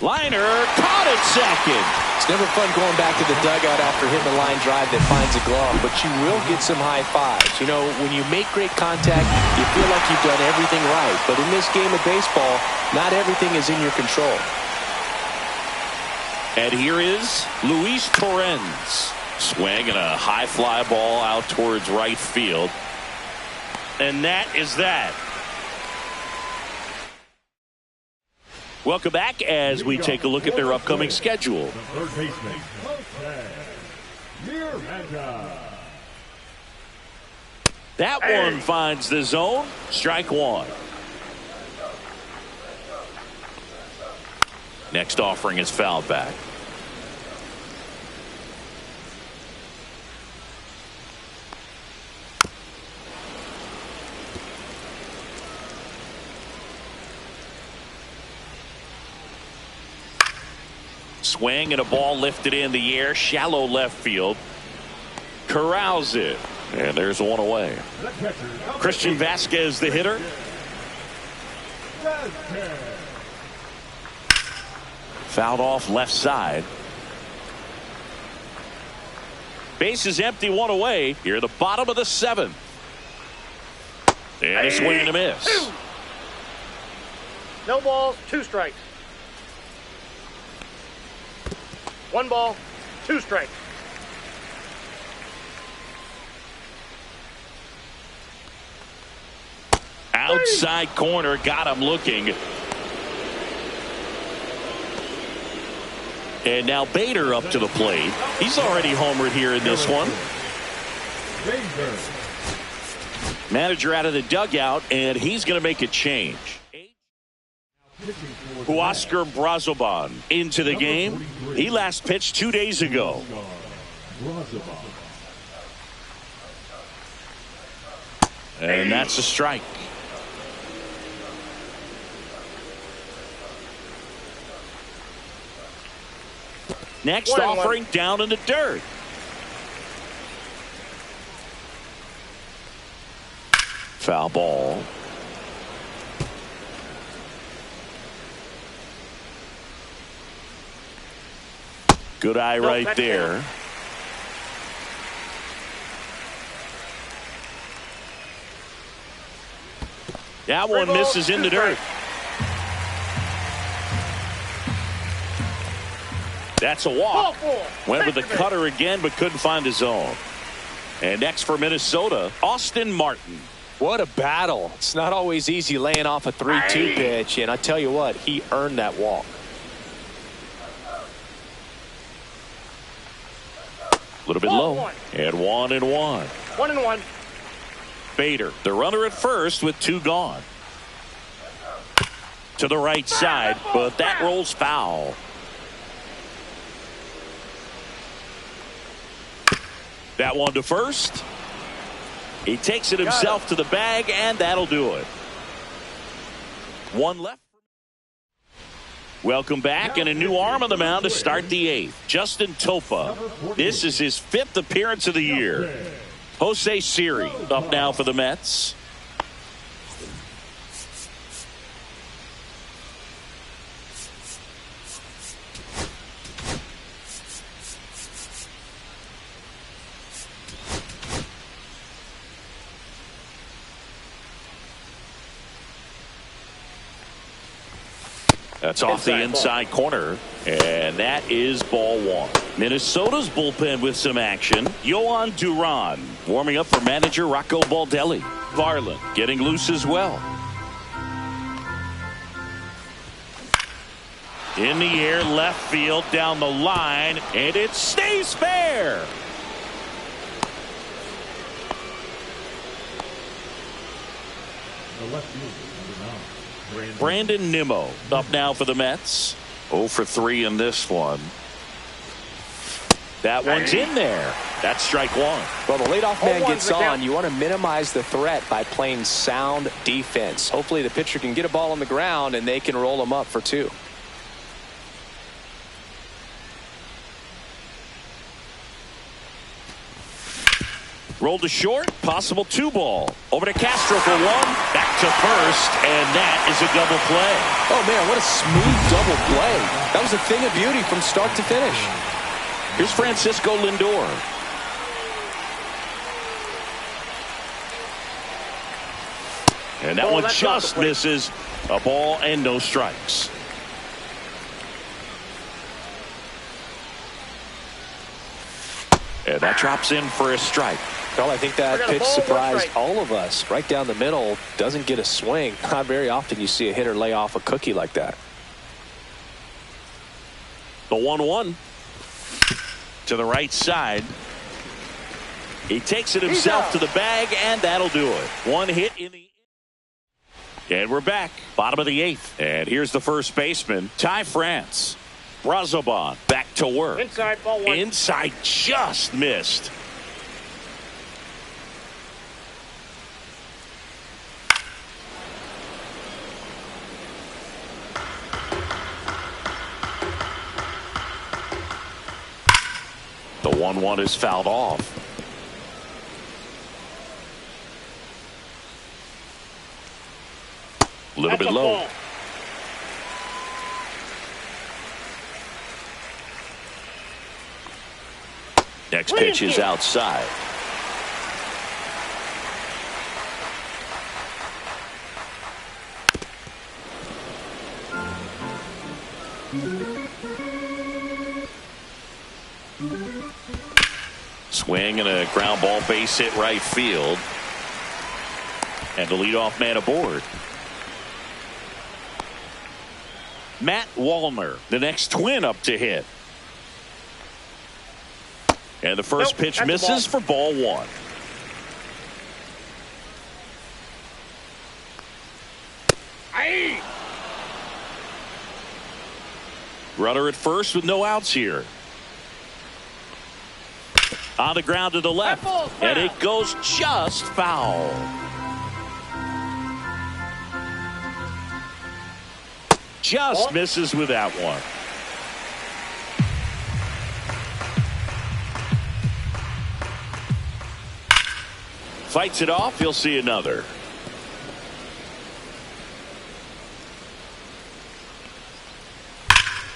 Liner caught at second. It's never fun going back to the dugout after hitting a line drive that finds a glove, but you will get some high fives. You know, when you make great contact, you feel like you've done everything right. But in this game of baseball, not everything is in your control. And here is Luis Torrens. Swing and a high fly ball out towards right field. And that is that. Welcome back as we take a look at their upcoming schedule. The third baseman, Miranda. That one finds the zone. Strike one. Next offering is fouled back. Swing and a ball lifted in the air, shallow left field. Corrals it, and there's one away. Christian Vasquez, the hitter. Fouled off left side. Base is empty, one away. Here, the bottom of the seventh. And a swing and a miss. No balls, 2 strikes. 1 ball, 2 strikes. Outside corner, got him looking. And now Bader up to the plate. He's already homered here in this one. Manager out of the dugout, and he's going to make a change. Huascar Brazoban into the game. He last pitched 2 days ago. And that's a strike. Next offering down in the dirt. Foul ball. Good eye right there. That one misses in the dirt. That's a walk. Went with the cutter again, but couldn't find his zone. And next for Minnesota, Austin Martin. What a battle. It's not always easy laying off a 3-2 pitch, and I tell you what, he earned that walk. A little bit low. And 1-1. 1-1. Bader, the runner at first with 2 gone. To the right side, but that rolls foul. That one to first. He takes it himself to the bag, and that'll do it. 1 left. Welcome back, and a new arm on the mound to start the 8th. Justin Topa. This is his 5th appearance of the year. Jose Siri up now for the Mets. That's off the inside corner, and that is ball one. Minnesota's bullpen with some action. Yohan Duran warming up for manager Rocco Baldelli. Varland getting loose as well. In the air, left field, down the line, and it stays fair. The left fielder, number 9, Brandon Nimmo up now for the Mets. 0 for 3 in this one. That one's in there. That's strike one. Well, the leadoff man gets on. You want to minimize the threat by playing sound defense. Hopefully the pitcher can get a ball on the ground and they can roll him up for 2. Rolled to short, possible 2 ball. Over to Castro for 1, back to first, and that is a double play. Oh man, what a smooth double play. That was a thing of beauty from start to finish. Here's Francisco Lindor. And that one just misses. A ball and no strikes. And that drops in for a strike. Well, I think that pitch surprised all of us. Right down the middle, doesn't get a swing. Not very often you see a hitter lay off a cookie like that. The 1-1 to the right side. He takes it himself to the bag, and that'll do it. 1 hit in the... And we're back. Bottom of the 8th. And here's the first baseman, Ty France. Brazoban back to work. Inside, ball 1. Inside, just missed. The 1-1 is fouled off. A little bit low. Ball. Next pitch is outside. Swing and a ground ball, base hit right field. And the leadoff man aboard. Matt Wallner, the next Twin up to hit. And the first pitch misses for ball 1. Aye. Runner at first with no outs here. On the ground to the left. And it goes just foul. Just misses with that one. Fights it off. He'll see another.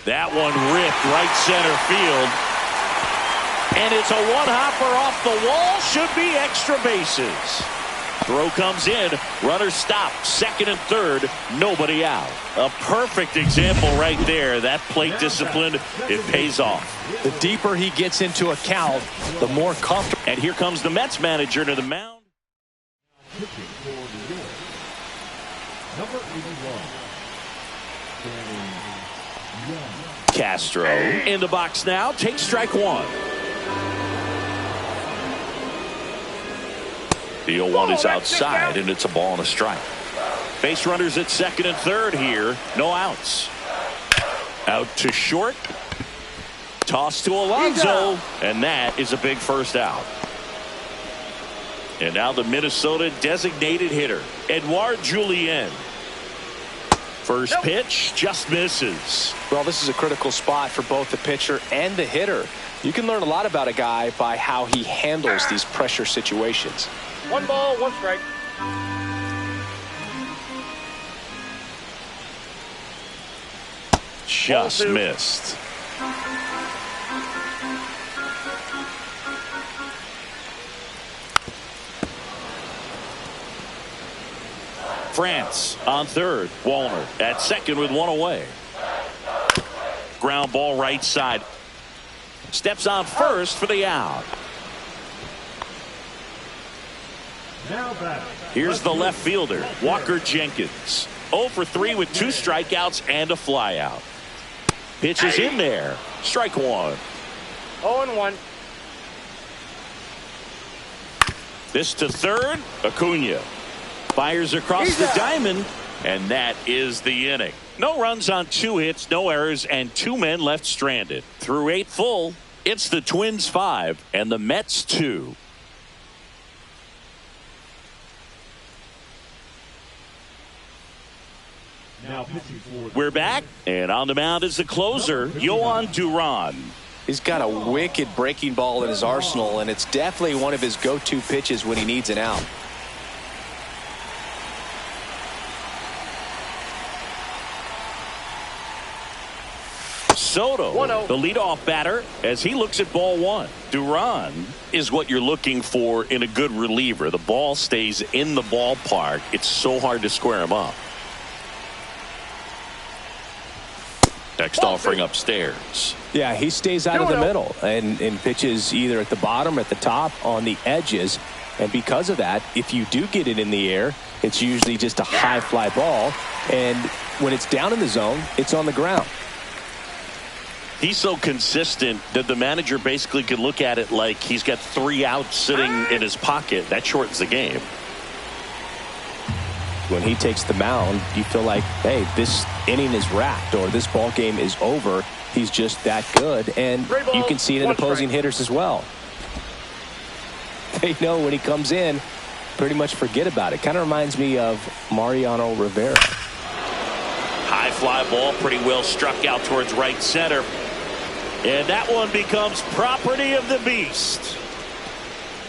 That one ripped right center field. And it's a one-hopper off the wall. Should be extra bases. Throw comes in. Runner stopped. Second and third. Nobody out. A perfect example right there. That plate discipline, it pays off. The deeper he gets into a count, the more comfortable. And here comes the Mets manager to the mound. pitching for New York, number 81, Danny Young. Castro in the box now. Takes strike 1. The 0-1 is outside, and it's a ball and a strike. Base runners at second and third here. No outs. Out to short. Toss to Alonso, and that is a big first out. And now the Minnesota designated hitter, Edouard Julien. First pitch just misses. Well, this is a critical spot for both the pitcher and the hitter. You can learn a lot about a guy by how he handles these pressure situations. 1 ball, 1 strike. Just missed. France on third. Wallner at second with 1 away. ground ball right side. Steps on first for the out. Now batting. Here's the left fielder, Walker Jenkins. 0 for 3 with 2 strikeouts and a flyout. Pitch is in there. Strike one. 0-1. This to third. Acuna fires across the diamond, and that is the inning. No runs on 2 hits, no errors, and 2 men left stranded. Through 8 full, it's the Twins 5 and the Mets 2. Now pitching for the We're back, and on the mound is the closer, Yohan Duran. He's got a wicked breaking ball in his arsenal, and it's definitely one of his go-to pitches when he needs an out. Soto, 1-0. the leadoff batter, as he looks at ball one. Duran is what you're looking for in a good reliever. The ball stays in the ballpark. It's so hard to square him up. Next offering upstairs. Yeah, he stays out of the middle and pitches either at the bottom or at the top on the edges. And because of that, if you do get it in the air, it's usually just a high fly ball. And when it's down in the zone, it's on the ground. He's so consistent that the manager basically could look at it like he's got 3 outs sitting in his pocket. That shortens the game. When he takes the mound, you feel like, hey, this inning is wrapped or this ball game is over. He's just that good. And you can see it in opposing hitters as well. They know when he comes in, pretty much forget about it. Kind of reminds me of Mariano Rivera. High fly ball, pretty well struck out towards right center. And that one becomes property of the beast.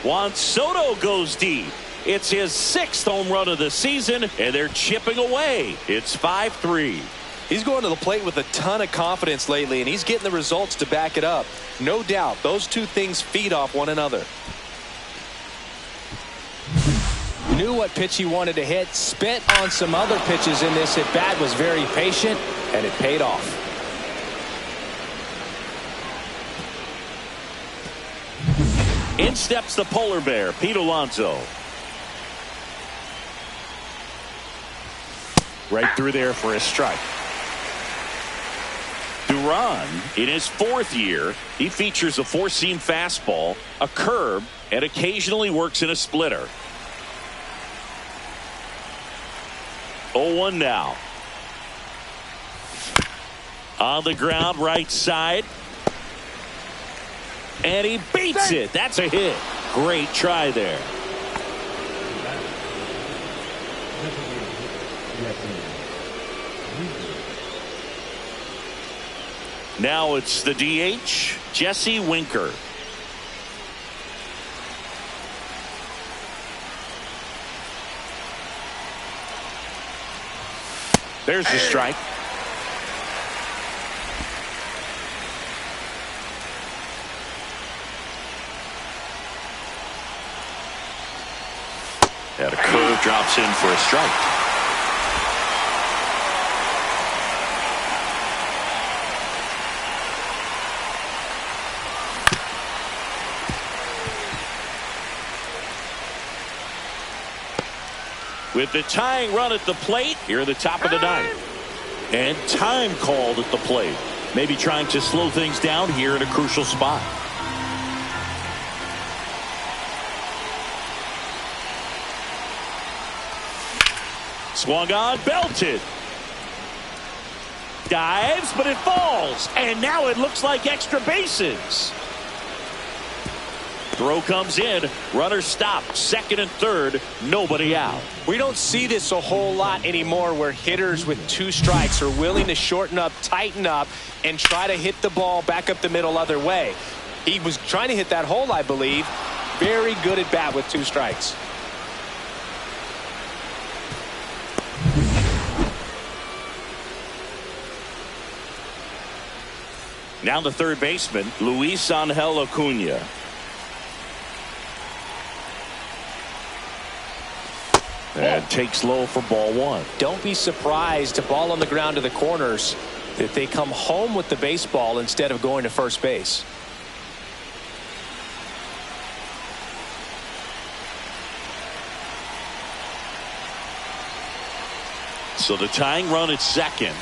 Juan Soto goes deep. It's his 6th home run of the season, and they're chipping away. It's 5-3. He's going to the plate with a ton of confidence lately, and he's getting the results to back it up. No doubt, those two things feed off one another. Knew what pitch he wanted to hit, spent on some other pitches in this at bat, was very patient, and it paid off. In steps the polar bear, Pete Alonso. Right through there for a strike. Duran, in his 4th year, he features a 4-seam fastball, a curve, and occasionally works in a splitter. 0-1 now. On the ground, right side. And he beats it. That's a hit. Great try there. Now it's the DH, Jesse Winker. There's the strike. And a curve drops in for a strike. With the tying run at the plate here at the top of the 9th. And time called at the plate. Maybe trying to slow things down here in a crucial spot. Swung on, belted. Dives, but it falls. And now it looks like extra bases. Throw comes in. Runner stopped. 2nd and 3rd. Nobody out. We don't see this a whole lot anymore where hitters with 2 strikes are willing to shorten up, tighten up, and try to hit the ball back up the middle other way. He was trying to hit that hole, I believe. Very good at bat with 2 strikes. Now the third baseman, Luis Angel Acuna. And takes low for ball 1. Don't be surprised to ball on the ground to the corners. that they come home with the baseball instead of going to first base. So the tying run at second.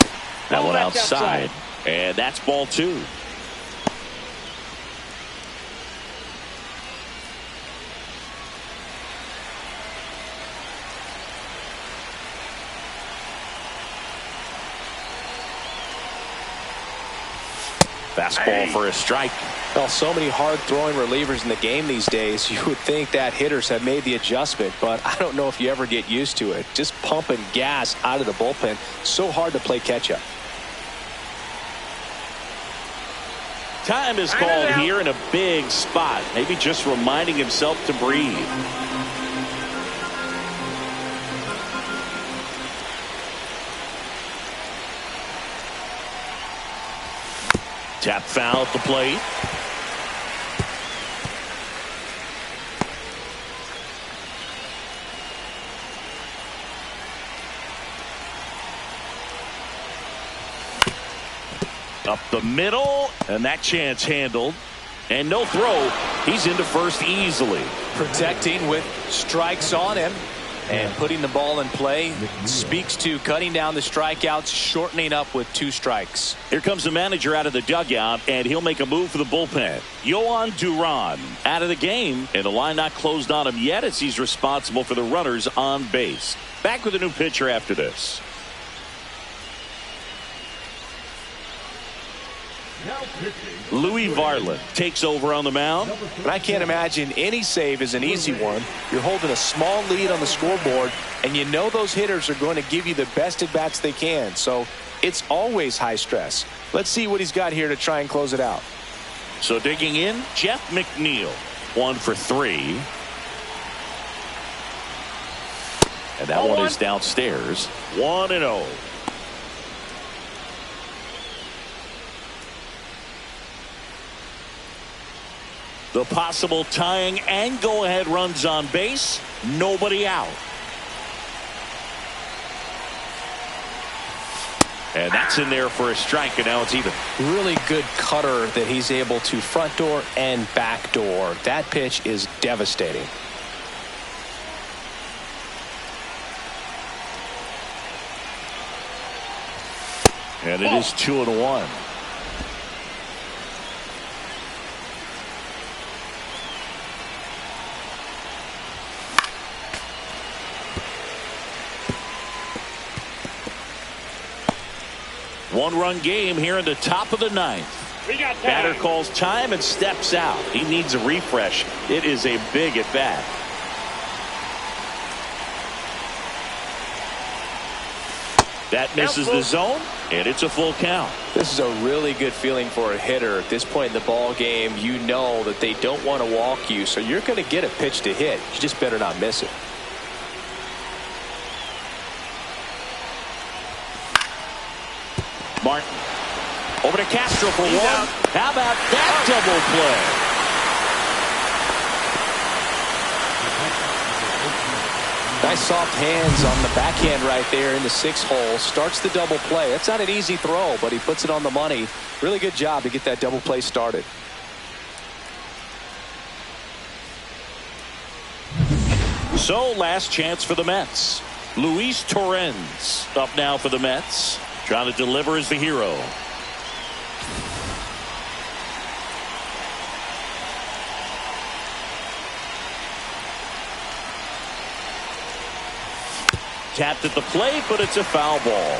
That one outside. And that's ball 2. Fastball for a strike. Well, so many hard-throwing relievers in the game these days, you would think that hitters have made the adjustment, but I don't know if you ever get used to it. Just pumping gas out of the bullpen. So hard to play catch-up. Time is called here in a big spot. Maybe just reminding himself to breathe. Tap foul at the plate. Up the middle, and that chance handled. And no throw. He's into first easily. Protecting with strikes on him. And putting the ball in play speaks to cutting down the strikeouts, shortening up with 2 strikes. Here comes the manager out of the dugout, and he'll make a move for the bullpen. Yohan Duran out of the game, and the line not closed on him yet as he's responsible for the runners on base. Back with a new pitcher after this. Louis Varland takes over on the mound. And I can't imagine any save is an easy one. You're holding a small lead on the scoreboard, and you know those hitters are going to give you the best at-bats they can. So it's always high stress. Let's see what he's got here to try and close it out. So digging in, Jeff McNeil. 1 for 3. And that one is downstairs. 1-0. The possible tying and go-ahead runs on base. Nobody out. And that's in there for a strike, and now it's even. Really good cutter that he's able to front door and back door. That pitch is devastating. And it is 2-1. One-run game here in the top of the 9th. We got time. Batter calls time and steps out. He needs a refresh. It is a big at bat. That misses the zone, and it's a full count. This is a really good feeling for a hitter at this point in the ball game. You know that they don't want to walk you, so you're going to get a pitch to hit. You just better not miss it. Martin over to Castro for 1. How about that double play? Nice soft hands on the backhand right there in the 6th hole. Starts the double play. That's not an easy throw, but he puts it on the money. Really good job to get that double play started. So last chance for the Mets. Luis Torrens up now for the Mets. Trying to deliver as the hero. Tapped at the plate, but it's a foul ball.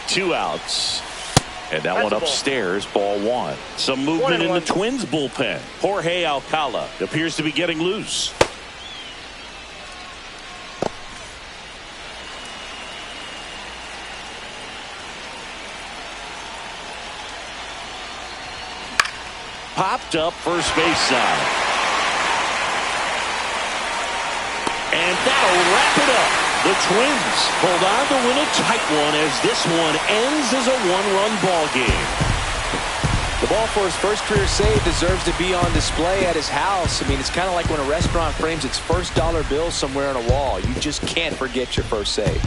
Two outs. And that one upstairs, ball 1. Some movement in the Twins bullpen. Jorge Alcala appears to be getting loose. Popped up first base side. And that'll wrap it up. The Twins hold on to win a tight one as this one ends as a 1-run ball game. The ball for his first career save deserves to be on display at his house. I mean, it's kind of like when a restaurant frames its first dollar bill somewhere on a wall. You just can't forget your first save.